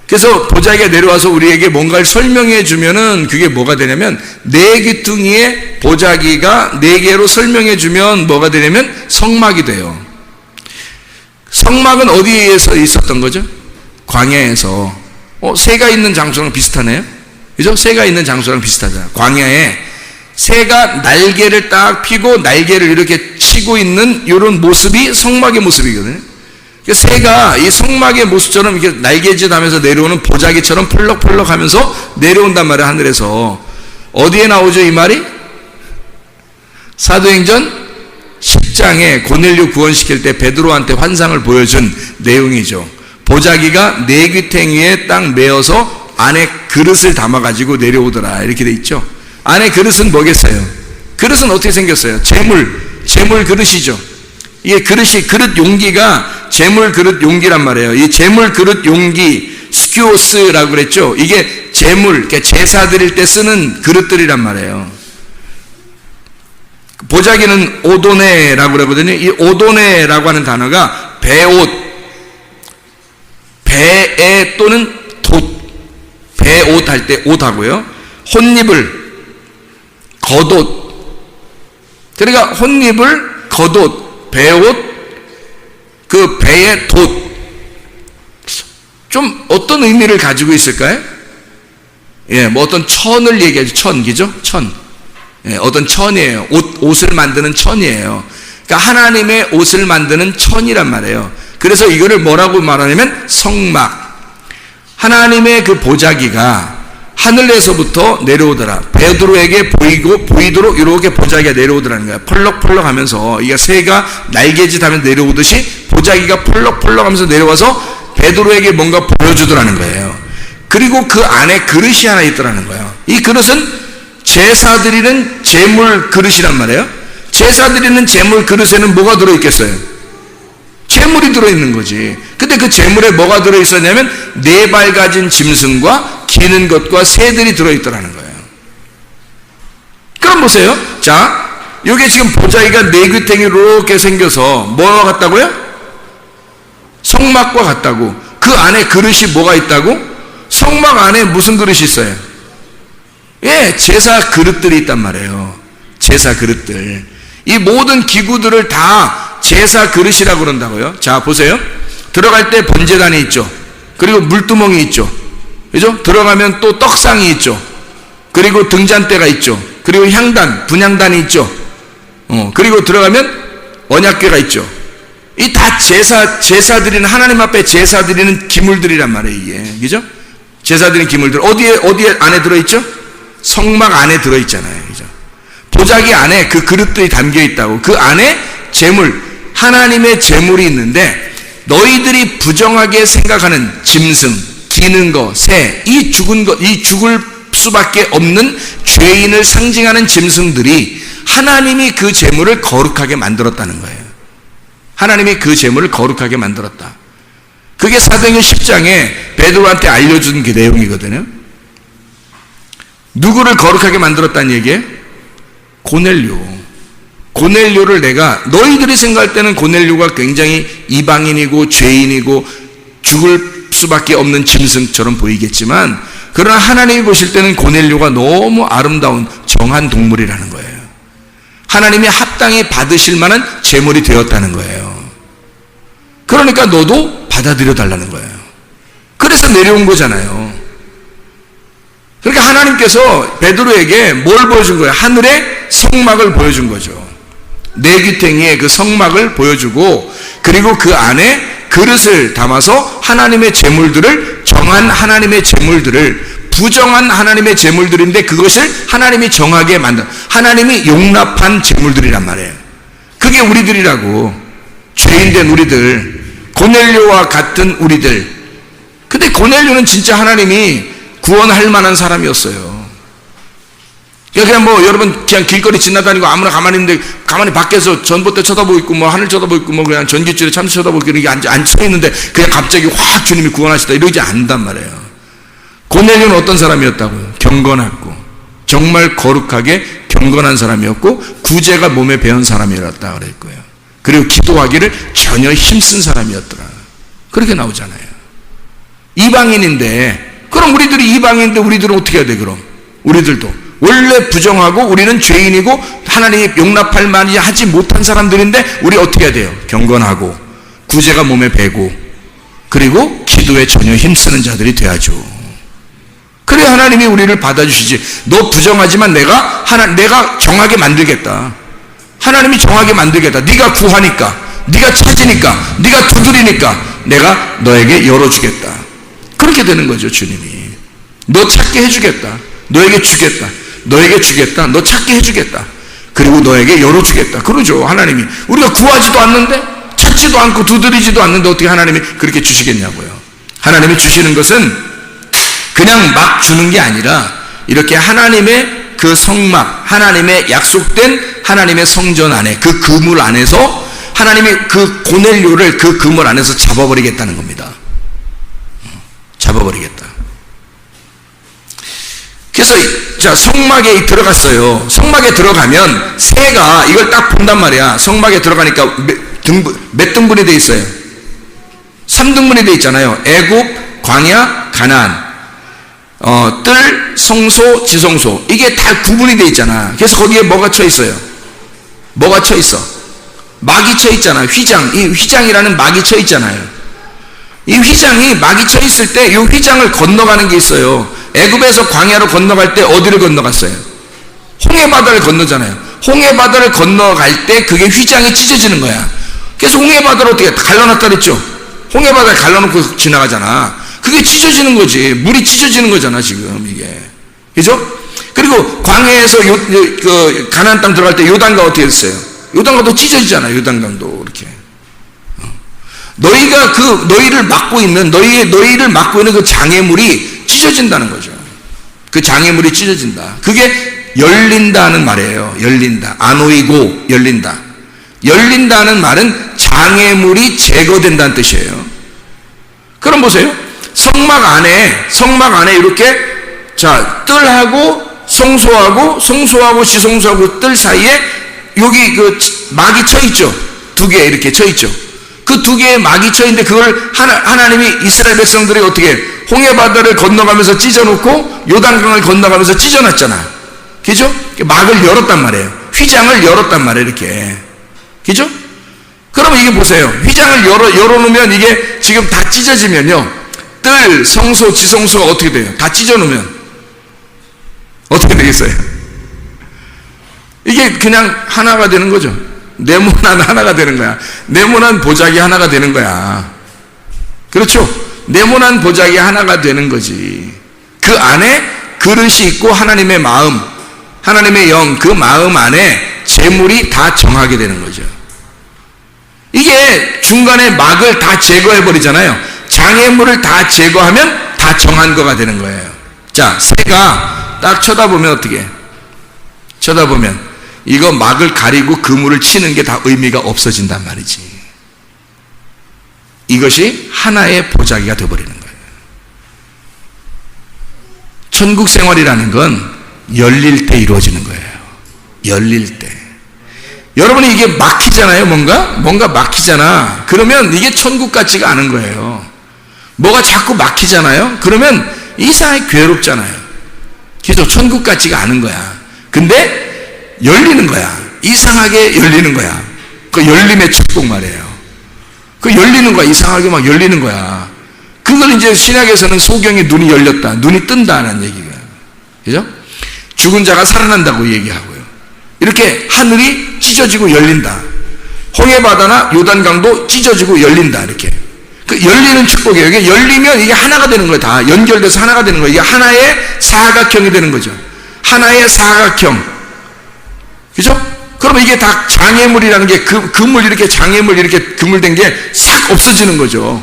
그래서 보자기가 내려와서 우리에게 뭔가를 설명해 주면은 그게 뭐가 되냐면, 네 귀퉁이에 보자기가 네 개로 설명해 주면 뭐가 되냐면 성막이 돼요. 성막은 어디에서 있었던 거죠? 광야에서. 새가 있는 장소랑 비슷하네요. 그죠? 새가 있는 장소랑 비슷하잖아요. 광야에 새가 날개를 딱 펴고 날개를 이렇게 치고 있는 이런 모습이 성막의 모습이거든요. 새가 이 성막의 모습처럼 이렇게 날개짓 하면서 내려오는 보자기처럼 펄럭펄럭 하면서 내려온단 말이에요, 하늘에서. 어디에 나오죠, 이 말이? 사도행전 10장에 고넬료 구원시킬 때 베드로한테 환상을 보여준 내용이죠. 보자기가 네 귀퉁이에 딱 메어서 안에 그릇을 담아가지고 내려오더라, 이렇게 돼 있죠. 안에 그릇은 뭐겠어요? 그릇은 어떻게 생겼어요? 재물 그릇이죠. 이게 그릇 용기가 재물 그릇 용기란 말이에요. 이 재물 그릇 용기, 스큐오스라고 그랬죠. 이게 재물, 그러니까 제사 드릴 때 쓰는 그릇들이란 말이에요. 보자기는 오도네라고 그러거든요. 이 오도네라고 하는 단어가 배옷, 배에 또는 돛, 배옷 할 때 옷하고요. 혼입을, 겉옷. 그러니까 혼입을, 겉옷, 배옷, 그 배의 돛. 좀 어떤 의미를 가지고 있을까요? 예, 뭐 어떤 천을 얘기하죠. 천기죠? 천. 예, 어떤 천이에요. 옷을 만드는 천이에요. 그러니까 하나님의 옷을 만드는 천이란 말이에요. 그래서 이거를 뭐라고 말하냐면 성막. 하나님의 그 보자기가 하늘에서부터 내려오더라. 베드로에게 보이도록 이렇게 보자기가 내려오더라는 거야. 펄럭펄럭 하면서, 이게 새가 날개짓 하면 내려오듯이 보자기가 펄럭펄럭 하면서 내려와서 베드로에게 뭔가 보여주더라는 거예요. 그리고 그 안에 그릇이 하나 있더라는 거예요. 이 그릇은 제사 드리는 제물 그릇이란 말이에요. 제사 드리는 제물 그릇에는 뭐가 들어있겠어요? 재물이 들어있는 거지. 근데 그 재물에 뭐가 들어있었냐면 네 발 가진 짐승과 기는 것과 새들이 들어있더라는 거예요. 그럼 보세요. 자, 이게 지금 보자기가 네 귀퉁이로 이렇게 생겨서 뭐와 같다고요? 성막과 같다고. 그 안에 그릇이 뭐가 있다고? 성막 안에 무슨 그릇이 있어요? 예, 제사 그릇들이 있단 말이에요. 제사 그릇들. 이 모든 기구들을 다 제사 그릇이라고 그런다고요. 자, 보세요. 들어갈 때 번제단이 있죠. 그리고 물두멍이 있죠. 그죠? 들어가면 또 떡상이 있죠. 그리고 등잔대가 있죠. 그리고 향단, 분향단이 있죠. 그리고 들어가면 언약궤가 있죠. 이 다 제사 드리는, 하나님 앞에 제사 드리는 기물들이란 말이에요, 이게. 그죠? 제사 드리는 기물들. 어디에 안에 들어있죠? 성막 안에 들어있잖아요. 그죠? 보자기 안에 그 그릇들이 담겨 있다고. 그 안에 재물, 하나님의 재물이 있는데, 너희들이 부정하게 생각하는 짐승, 기는 거, 새, 이 죽을 수밖에 없는 죄인을 상징하는 짐승들이 하나님이 그 재물을 거룩하게 만들었다는 거예요. 하나님이 그 재물을 거룩하게 만들었다. 그게 사도행전 10장에 베드로한테 알려준 그 내용이거든요. 누구를 거룩하게 만들었다는 얘기예요? 고넬료를 내가, 너희들이 생각할 때는 고넬료가 굉장히 이방인이고 죄인이고 죽을 수밖에 없는 짐승처럼 보이겠지만, 그러나 하나님이 보실 때는 고넬료가 너무 아름다운 정한 동물이라는 거예요. 하나님이 합당히 받으실 만한 제물이 되었다는 거예요. 그러니까 너도 받아들여 달라는 거예요. 그래서 내려온 거잖아요. 그러니까 하나님께서 베드로에게 뭘 보여준 거예요? 하늘의 성막을 보여준 거죠. 네 귀퉁이의 그 성막을 보여주고, 그리고 그 안에 그릇을 담아서 하나님의 제물들을, 정한 하나님의 제물들을, 부정한 하나님의 제물들인데 그것을 하나님이 정하게 만든, 하나님이 용납한 제물들이란 말이에요. 그게 우리들이라고. 죄인된 우리들, 고넬료와 같은 우리들. 근데 고넬료는 진짜 하나님이 구원할 만한 사람이었어요. 그냥 뭐 여러분 그냥 길거리 지나다니고 아무나 가만히 있는데, 가만히 밖에서 전봇대 쳐다보고 있고 뭐 하늘 쳐다보고 있고 뭐 그냥 전깃줄에 참치 쳐다보고 이렇게 앉혀 있는데 그냥 갑자기 확 주님이 구원하시다 이러지 않단 말이에요. 고넬료는 어떤 사람이었다고요? 경건하고 정말 거룩하게 경건한 사람이었고, 구제가 몸에 배운 사람이었다 그랬고요. 그리고 기도하기를 전혀 힘쓴 사람이었더라. 그렇게 나오잖아요. 이방인인데, 그럼 우리들이 이방인인데 우리들은 어떻게 해야 돼? 그럼 우리들도 원래 부정하고 우리는 죄인이고 하나님이 용납할 만이 하지 못한 사람들인데 우리 어떻게 해야 돼요? 경건하고 구제가 몸에 배고 그리고 기도에 전혀 힘쓰는 자들이 돼야죠. 그래 하나님이 우리를 받아주시지. 너 부정하지만 내가 정하게 만들겠다. 하나님이 정하게 만들겠다. 네가 구하니까, 네가 찾으니까, 네가 두드리니까 내가 너에게 열어주겠다. 그렇게 되는 거죠. 주님이 너 찾게 해주겠다. 너에게 주겠다. 너에게 주겠다. 너 찾게 해주겠다. 그리고 너에게 열어주겠다. 그러죠. 하나님이. 우리가 구하지도 않는데, 찾지도 않고 두드리지도 않는데 어떻게 하나님이 그렇게 주시겠냐고요. 하나님이 주시는 것은 그냥 막 주는 게 아니라 이렇게 하나님의 그 성막, 하나님의 약속된 하나님의 성전 안에, 그 그물 안에서 하나님이 그 고넬료를 그 그물 안에서 잡아버리겠다는 겁니다. 잡아버리겠다. 그래서 자, 성막에 들어갔어요. 성막에 들어가면 새가 이걸 딱 본단 말이야. 성막에 들어가니까 몇 등분이 돼 있어요? 3등분이 돼 있잖아요. 애굽, 광야, 가나안. 뜰, 성소, 지성소. 이게 다 구분이 돼 있잖아. 그래서 거기에 뭐가 쳐 있어요? 뭐가 쳐 있어? 막이 쳐 있잖아. 휘장. 이 휘장이라는 막이 쳐 있잖아요. 이 휘장이 막이 쳐 있을 때 이 휘장을 건너가는 게 있어요. 애굽에서 광야로 건너갈 때 어디를 건너갔어요? 홍해바다를 건너잖아요. 홍해바다를 건너갈 때 그게 휘장이 찢어지는 거야. 그래서 홍해바다를 어떻게 갈라놨다 그랬죠? 홍해바다를 갈라놓고 지나가잖아. 그게 찢어지는 거지. 물이 찢어지는 거잖아 지금 이게. 그죠? 그리고 광야에서 가나안 땅 들어갈 때 요단강 어떻게 됐어요? 요단강도 찢어지잖아요. 요단강도 이렇게. 너희가 너희를 막고 있는 그 장애물이 찢어진다는 거죠. 그 장애물이 찢어진다. 그게 열린다는 말이에요. 열린다. 아노이고 열린다. 열린다는 말은 장애물이 제거된다는 뜻이에요. 그럼 보세요. 성막 안에 이렇게 자, 뜰하고 성소하고 지성소하고 뜰 사이에 여기 그 막이 쳐 있죠. 두 개 이렇게 쳐 있죠. 그 두 개의 막이 쳐 있는데 그걸 하나님이 이스라엘 백성들이 어떻게 홍해바다를 건너가면서 찢어놓고 요단강을 건너가면서 찢어놨잖아. 그죠? 막을 열었단 말이에요. 휘장을 열었단 말이에요. 이렇게. 그죠? 그러면 이게 보세요. 휘장을 열어놓으면 이게 지금 다 찢어지면요. 뜰, 성소, 지성소가 어떻게 돼요? 다 찢어놓으면 어떻게 되겠어요? 이게 그냥 하나가 되는 거죠. 네모난 하나가 되는 거야. 네모난 보자기 하나가 되는 거야. 그렇죠? 네모난 보자기 하나가 되는 거지. 그 안에 그릇이 있고 하나님의 마음, 하나님의 영, 그 마음 안에 재물이 다 정하게 되는 거죠. 이게 중간에 막을 다 제거해 버리잖아요. 장애물을 다 제거하면 다 정한 거가 되는 거예요. 자, 새가 딱 쳐다보면 어떻게? 쳐다보면 이거 막을 가리고 그물을 치는 게 다 의미가 없어진단 말이지. 이것이 하나의 보자기가 되어버리는 거예요. 천국 생활이라는 건 열릴 때 이루어지는 거예요. 열릴 때. 여러분이 이게 막히잖아요. 뭔가 막히잖아. 그러면 이게 천국 같지가 않은 거예요. 뭐가 자꾸 막히잖아요. 그러면 이상하게 괴롭잖아요. 그래서 천국 같지가 않은 거야. 근데 열리는 거야. 이상하게 열리는 거야. 그 열림의 축복 말이에요. 그 열리는 거야. 이상하게 막 열리는 거야. 그걸 이제 신약에서는 소경의 눈이 열렸다. 눈이 뜬다는 얘기가. 그죠? 죽은 자가 살아난다고 얘기하고요. 이렇게 하늘이 찢어지고 열린다. 홍해바다나 요단강도 찢어지고 열린다. 이렇게. 그 열리는 축복이에요. 이게 열리면 이게 하나가 되는 거예요. 다 연결돼서 하나가 되는 거예요. 이게 하나의 사각형이 되는 거죠. 하나의 사각형. 그죠? 그러면 이게 다 장애물이라는 게 그물 이렇게 장애물 이렇게 그물된 게 싹 없어지는 거죠.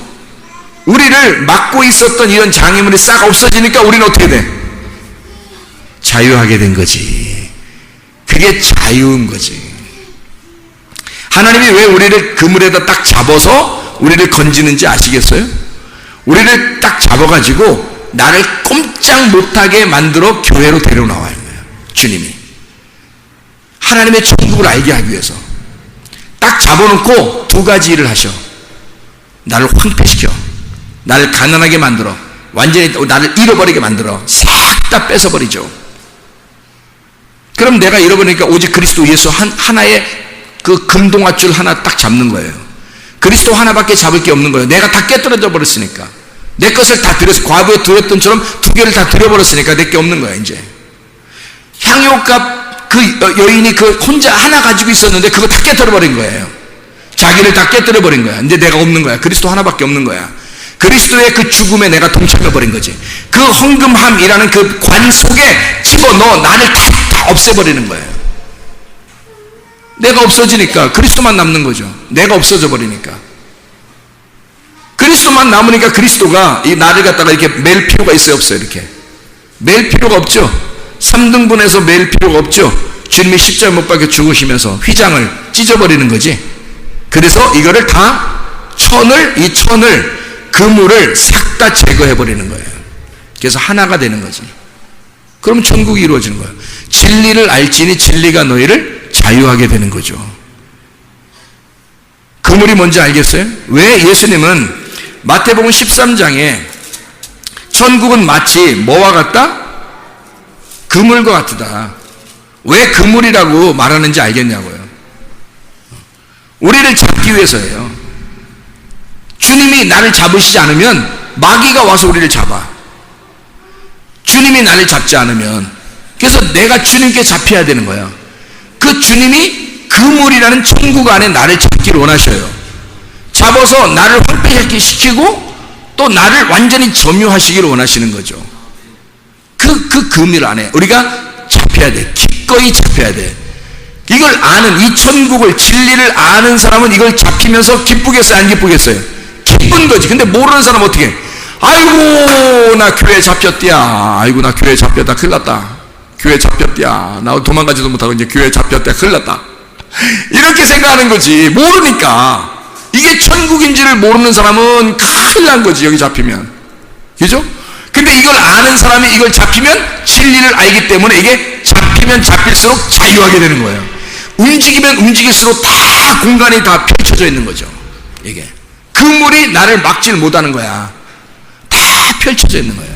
우리를 막고 있었던 이런 장애물이 싹 없어지니까 우리는 어떻게 돼? 자유하게 된 거지. 그게 자유인 거지. 하나님이 왜 우리를 그물에다 딱 잡아서 우리를 건지는지 아시겠어요? 우리를 딱 잡아가지고 나를 꼼짝 못하게 만들어 교회로 데려나와요. 주님이. 하나님의 천국을 알게 하기 위해서 딱 잡아놓고 두 가지 일을 하셔. 나를 황폐시켜. 나를 가난하게 만들어 완전히 나를 잃어버리게 만들어 싹 다 뺏어버리죠. 그럼 내가 잃어버리니까 오직 그리스도 예수 하나의 그 금동아줄 하나 딱 잡는 거예요. 그리스도 하나밖에 잡을 게 없는 거예요. 내가 다 깨뜨려져 버렸으니까. 내 것을 다 드렸어. 과거에 드렸던처럼 두 개를 다 드려버렸으니까 내 게 없는 거야 이제. 향유값 그 여인이 그 혼자 하나 가지고 있었는데 그거 다 깨뜨려버린 거예요. 자기를 다 깨뜨려버린 거야. 이제 내가 없는 거야. 그리스도 하나밖에 없는 거야. 그리스도의 그 죽음에 내가 동참해버린 거지. 그 헌금함이라는 그 관 속에 집어넣어 나를 다 없애버리는 거예요. 내가 없어지니까 그리스도만 남는 거죠. 내가 없어져 버리니까. 그리스도만 남으니까 그리스도가 이 나를 갖다가 이렇게 맬 필요가 있어요, 없어요? 이렇게 맬 필요가 없죠. 3등분해서 맬 필요가 없죠. 주님이 십자가 못 박혀 죽으시면서 휘장을 찢어버리는 거지. 그래서 이거를 다 이 천을 그물을 싹 다 제거해버리는 거예요. 그래서 하나가 되는 거지. 그럼 천국이 이루어지는 거예요. 진리를 알지니 진리가 너희를 자유하게 되는 거죠. 그물이 뭔지 알겠어요? 왜 예수님은 마태복음 13장에 천국은 마치 뭐와 같다? 그물과 같다. 왜 그물이라고 말하는지 알겠냐고요. 우리를 잡기 위해서예요. 주님이 나를 잡으시지 않으면 마귀가 와서 우리를 잡아. 주님이 나를 잡지 않으면. 그래서 내가 주님께 잡혀야 되는 거야. 그 주님이 그물이라는 천국 안에 나를 잡기를 원하셔요. 잡아서 나를 황폐시키고 또 나를 완전히 점유하시기를 원하시는 거죠. 그 그물 안에 우리가 잡혀야 돼. 기꺼이 잡혀야 돼. 이걸 아는, 이 천국을, 진리를 아는 사람은 이걸 잡히면서 기쁘겠어요, 안 기쁘겠어요? 기쁜 거지. 근데 모르는 사람은 어떻게 해? 아이고 나 교회 잡혔디야. 아이고 나 교회 잡혔다. 큰일 났다. 교회 잡혔디야. 나 도망가지도 못하고 이제 교회 잡혔다. 큰일 났다. 이렇게 생각하는 거지. 모르니까. 이게 천국인지를 모르는 사람은 큰일 난 거지, 여기 잡히면. 그죠? 근데 이걸 아는 사람이 이걸 잡히면 진리를 알기 때문에 이게 잡히면 잡힐수록 자유하게 되는 거예요. 움직이면 움직일수록 다 공간이 다 펼쳐져 있는 거죠. 이게 그물이 나를 막지를 못하는 거야. 다 펼쳐져 있는 거예요.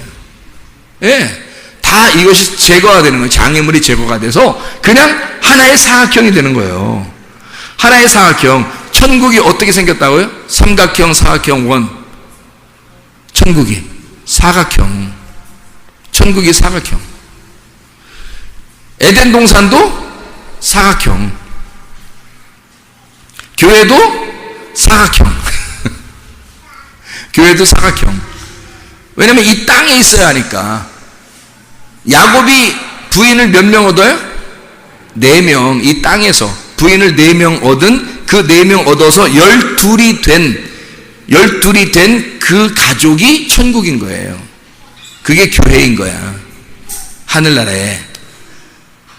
예, 다 이것이 제거가 되는 거예요. 장애물이 제거가 돼서 그냥 하나의 사각형이 되는 거예요. 하나의 사각형. 천국이 어떻게 생겼다고요? 삼각형, 사각형, 원. 천국이 사각형. 천국이 사각형. 에덴 동산도 사각형. 교회도 사각형. 교회도 사각형. 왜냐면 이 땅에 있어야 하니까. 야곱이 부인을 몇 명 얻어요? 4명. 이 땅에서 부인을 4명 얻은 그 4명 얻어서 12이 된 그 가족이 천국인 거예요. 그게 교회인 거야. 하늘나라에.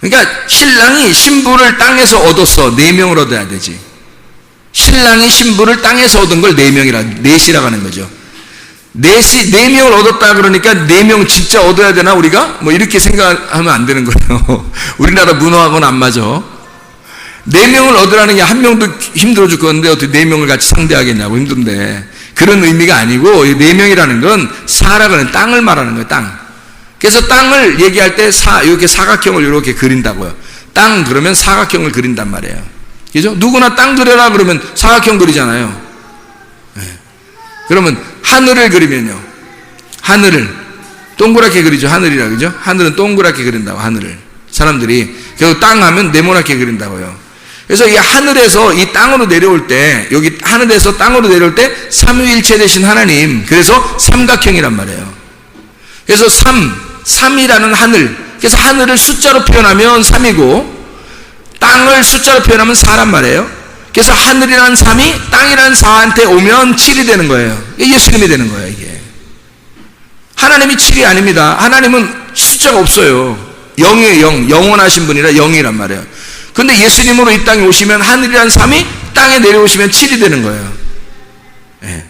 그러니까 신랑이 신부를 땅에서 얻었어. 4명을 얻어야 되지. 신랑이 신부를 땅에서 얻은 걸 4명이라고 하는 거죠. 4명을 얻었다 그러니까 4명 진짜 얻어야 되나 우리가? 뭐 이렇게 생각하면 안 되는 거예요. 우리나라 문화하고는 안 맞아. 4명을 얻으라는 게 한 명도 힘들어 죽겠는데 어떻게 4명을 같이 상대하겠냐고. 힘든데. 그런 의미가 아니고 4명이라는 건 사라는 땅을 말하는 거예요. 땅. 그래서 땅을 얘기할 때 이렇게 사각형을 이렇게 그린다고요. 땅 그러면 사각형을 그린단 말이에요. 그죠? 누구나 땅 그려라 그러면 사각형 그리잖아요. 네. 그러면 하늘을 그리면요. 하늘을 동그랗게 그리죠. 하늘이라 그죠? 하늘은 동그랗게 그린다고. 하늘을 사람들이. 그리고 땅 하면 네모나게 그린다고요. 그래서 이 하늘에서 이 땅으로 내려올 때, 여기 하늘에서 땅으로 내려올 때 삼위일체 되신 하나님, 그래서 삼각형이란 말이에요. 그래서 3이라는 하늘, 그래서 하늘을 숫자로 표현하면 3이고 땅을 숫자로 표현하면 4란 말이에요. 그래서 하늘이라는 3이 땅이라는 4한테 오면 7이 되는 거예요. 예수님이 되는 거예요. 이게 하나님이 7이 아닙니다. 하나님은 숫자가 없어요. 0이에요. 0. 영원하신 분이라 0이란 말이에요. 근데 예수님으로 이 땅에 오시면 하늘이란 3이 땅에 내려오시면 7이 되는 거예요. 예.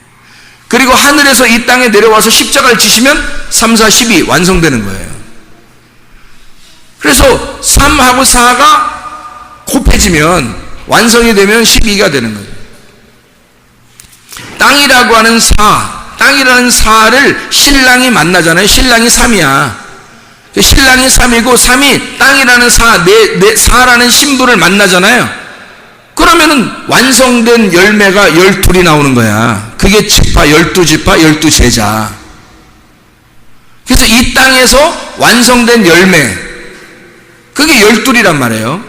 그리고 하늘에서 이 땅에 내려와서 십자가를 지시면 3, 4, 12 완성되는 거예요. 그래서 3하고 4가 곱해지면 완성이 되면 12가 되는 거예요. 땅이라고 하는 땅이라는 사를 신랑이 만나잖아요. 신랑이 삼이야. 신랑이 삼이고 삼이 땅이라는 사라는 신부를 만나잖아요. 그러면은 완성된 열매가 12이 나오는 거야. 그게 지파, 12지파, 12제자. 그래서 이 땅에서 완성된 열매, 그게 12이란 말이에요.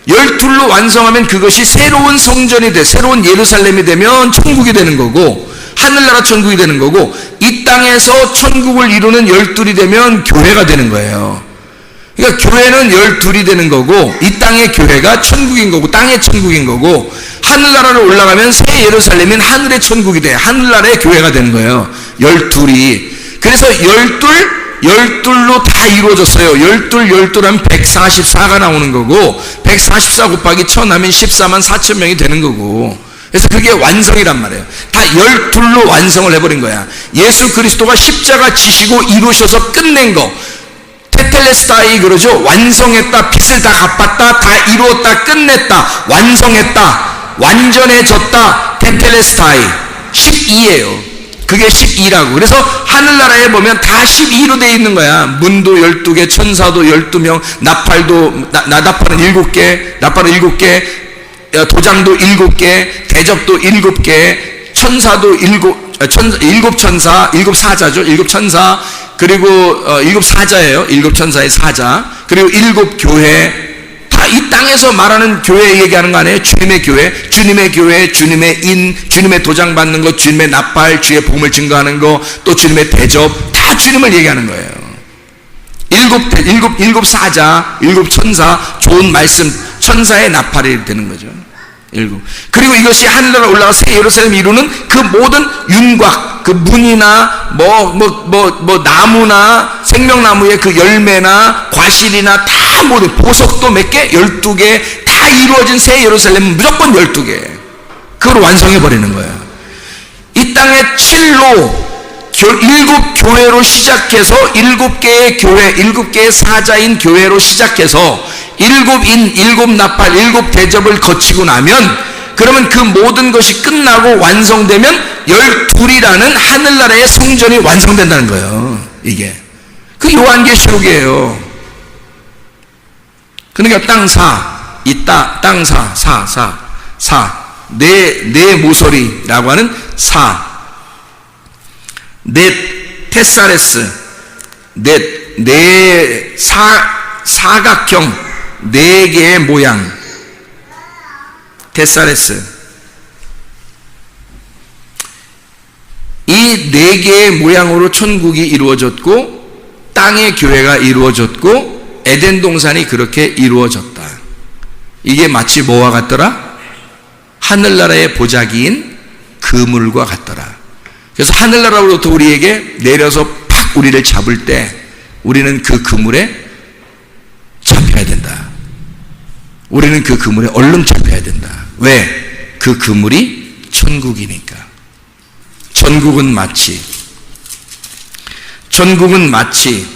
12로 완성하면 그것이 새로운 성전이 돼, 새로운 예루살렘이 되면 천국이 되는 거고, 하늘나라 천국이 되는 거고, 이 땅에서 천국을 이루는 12이 되면 교회가 되는 거예요. 그러니까 교회는 12이 되는 거고, 이 땅의 교회가 천국인 거고, 땅의 천국인 거고, 하늘나라로 올라가면 새 예루살렘인 하늘의 천국이 돼, 하늘나라의 교회가 되는 거예요. 12이. 그래서 12로 다 이루어졌어요. 12 하면 144가 나오는 거고, 144 곱하기 1000 하면 14만 4천 명이 되는 거고, 그래서 그게 완성이란 말이에요. 다 12로 완성을 해버린 거야. 예수 그리스도가 십자가 지시고 이루셔서 끝낸 거, 테텔레스타이 그러죠. 완성했다, 빚을 다 갚았다, 다 이루었다, 끝냈다, 완성했다, 완전해졌다, 테텔레스타이 12예요. 그게 12라고. 그래서 하늘나라에 보면 다 12로 되어 있는 거야. 문도 12개, 천사도 12명, 나팔도, 나팔은 7개, 나팔은 7개, 도장도 7개, 대접도 7개, 천사도 7천사, 7사자죠. 7천사, 그리고 7사자예요. 7천사의 사자. 그리고 7교회. 다 이 땅에서 말하는 교회 얘기하는 거 아니에요? 주님의 교회, 주님의 교회, 주님의 인, 주님의 도장 받는 거, 주님의 나팔, 주의 복음을 증거하는 거, 또 주님의 대접, 다 주님을 얘기하는 거예요. 7 사자, 7 천사, 좋은 말씀, 천사의 나팔이 되는 거죠. 7. 그리고 이것이 하늘나라 올라가 새 예루살렘 이루는 그 모든 윤곽, 그 문이나 나무나 생명나무의 그 열매나 과실이나 다 모든 보석도 몇 개? 12개 다 이루어진 새 예루살렘은 무조건 12개. 그걸 완성해 버리는 거예요. 이 땅의 7로 7교회로 시작해서 7개의 교회, 7개의 사자인 교회로 시작해서 7인, 7나팔, 7대접을 거치고 나면, 그러면 그 모든 것이 끝나고 완성되면 12이라는 하늘나라의 성전이 완성된다는 거예요. 이게 그 요한계시록이에요. 그러니까 땅사, 이 땅사, 내 모서리라고 하는 넷 테사레스, 넷 사각형 4개의 모양, 테사레스. 이 4개의 모양으로 천국이 이루어졌고, 땅의 교회가 이루어졌고, 에덴 동산이 그렇게 이루어졌다. 이게 마치 뭐와 같더라? 하늘나라의 보자기인 그물과 같더라. 그래서 하늘나라로부터 우리에게 내려서 팍 우리를 잡을 때 우리는 그 그물에 잡혀야 된다. 우리는 그 그물에 얼른 잡혀야 된다. 왜? 그 그물이 천국이니까. 천국은 마치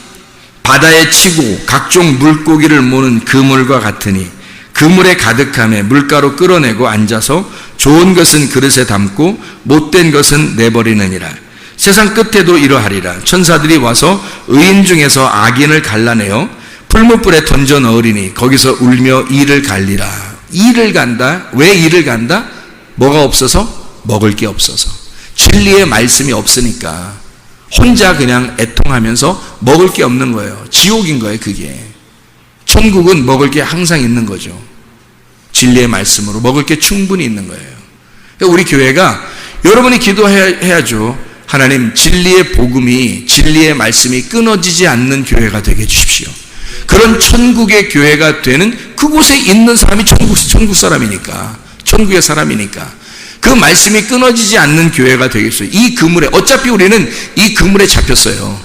바다에 치고 각종 물고기를 모는 그물과 같으니 그물에 가득함에 물가로 끌어내고 앉아서 좋은 것은 그릇에 담고 못된 것은 내버리느니라. 세상 끝에도 이러하리라. 천사들이 와서 의인 중에서 악인을 갈라내어 풀무불에 던져 넣으리니 거기서 울며 이를 갈리라. 이를 간다. 왜 이를 간다? 뭐가 없어서? 먹을 게 없어서. 진리의 말씀이 없으니까 혼자 그냥 애통하면서 먹을 게 없는 거예요. 지옥인 거예요, 그게. 천국은 먹을 게 항상 있는 거죠. 진리의 말씀으로 먹을 게 충분히 있는 거예요. 그러니까 우리 교회가, 여러분이 기도해야죠. 하나님, 진리의 복음이, 진리의 말씀이 끊어지지 않는 교회가 되게 해주십시오. 그런 천국의 교회가 되는, 그곳에 있는 사람이 천국 사람이니까, 천국의 사람이니까 그 말씀이 끊어지지 않는 교회가 되겠어요. 이 그물에, 어차피 우리는 이 그물에 잡혔어요.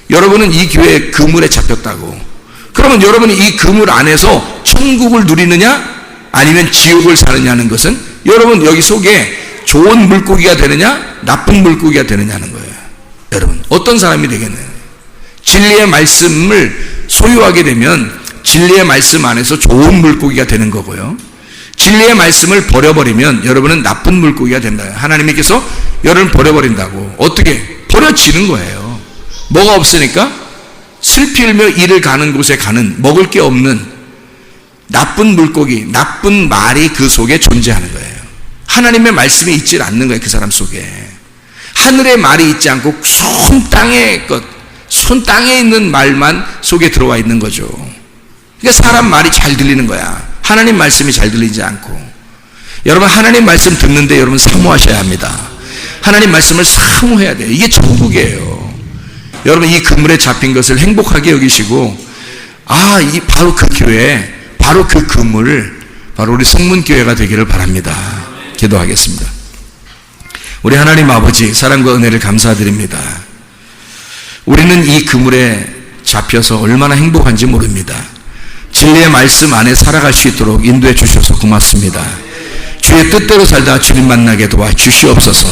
여러분은 이 교회의 그물에 잡혔다고. 그러면 여러분이 이 그물 안에서 천국을 누리느냐 아니면 지옥을 사느냐는 것은 여러분 여기 속에 좋은 물고기가 되느냐 나쁜 물고기가 되느냐는 거예요. 여러분 어떤 사람이 되겠나요? 진리의 말씀을 소유하게 되면 진리의 말씀 안에서 좋은 물고기가 되는 거고요. 진리의 말씀을 버려버리면 여러분은 나쁜 물고기가 된다. 하나님께서 여러분을 버려버린다고. 어떻게? 버려지는 거예요. 뭐가 없으니까? 슬피 울며 이를 가는 곳에 가는, 먹을 게 없는 나쁜 물고기, 나쁜 말이 그 속에 존재하는 거예요. 하나님의 말씀이 있질 않는 거예요. 그 사람 속에 하늘의 말이 있지 않고 손 땅에 있는 말만 속에 들어와 있는 거죠. 그러니까 사람 말이 잘 들리는 거야. 하나님 말씀이 잘 들리지 않고. 여러분, 하나님 말씀 듣는데 여러분 사모하셔야 합니다. 하나님 말씀을 사모해야 돼요. 이게 천국이에요. 여러분, 이 그물에 잡힌 것을 행복하게 여기시고, 이 바로 그 교회, 바로 그 그물, 바로 우리 성문교회가 되기를 바랍니다. 기도하겠습니다. 우리 하나님 아버지, 사랑과 은혜를 감사드립니다. 우리는 이 그물에 잡혀서 얼마나 행복한지 모릅니다. 진리의 말씀 안에 살아갈 수 있도록 인도해 주셔서 고맙습니다. 주의 뜻대로 살다 주님 만나게 도와주시옵소서.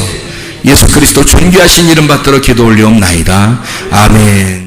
예수 그리스도 존귀하신 이름 받들어 기도 올리옵나이다. 아멘.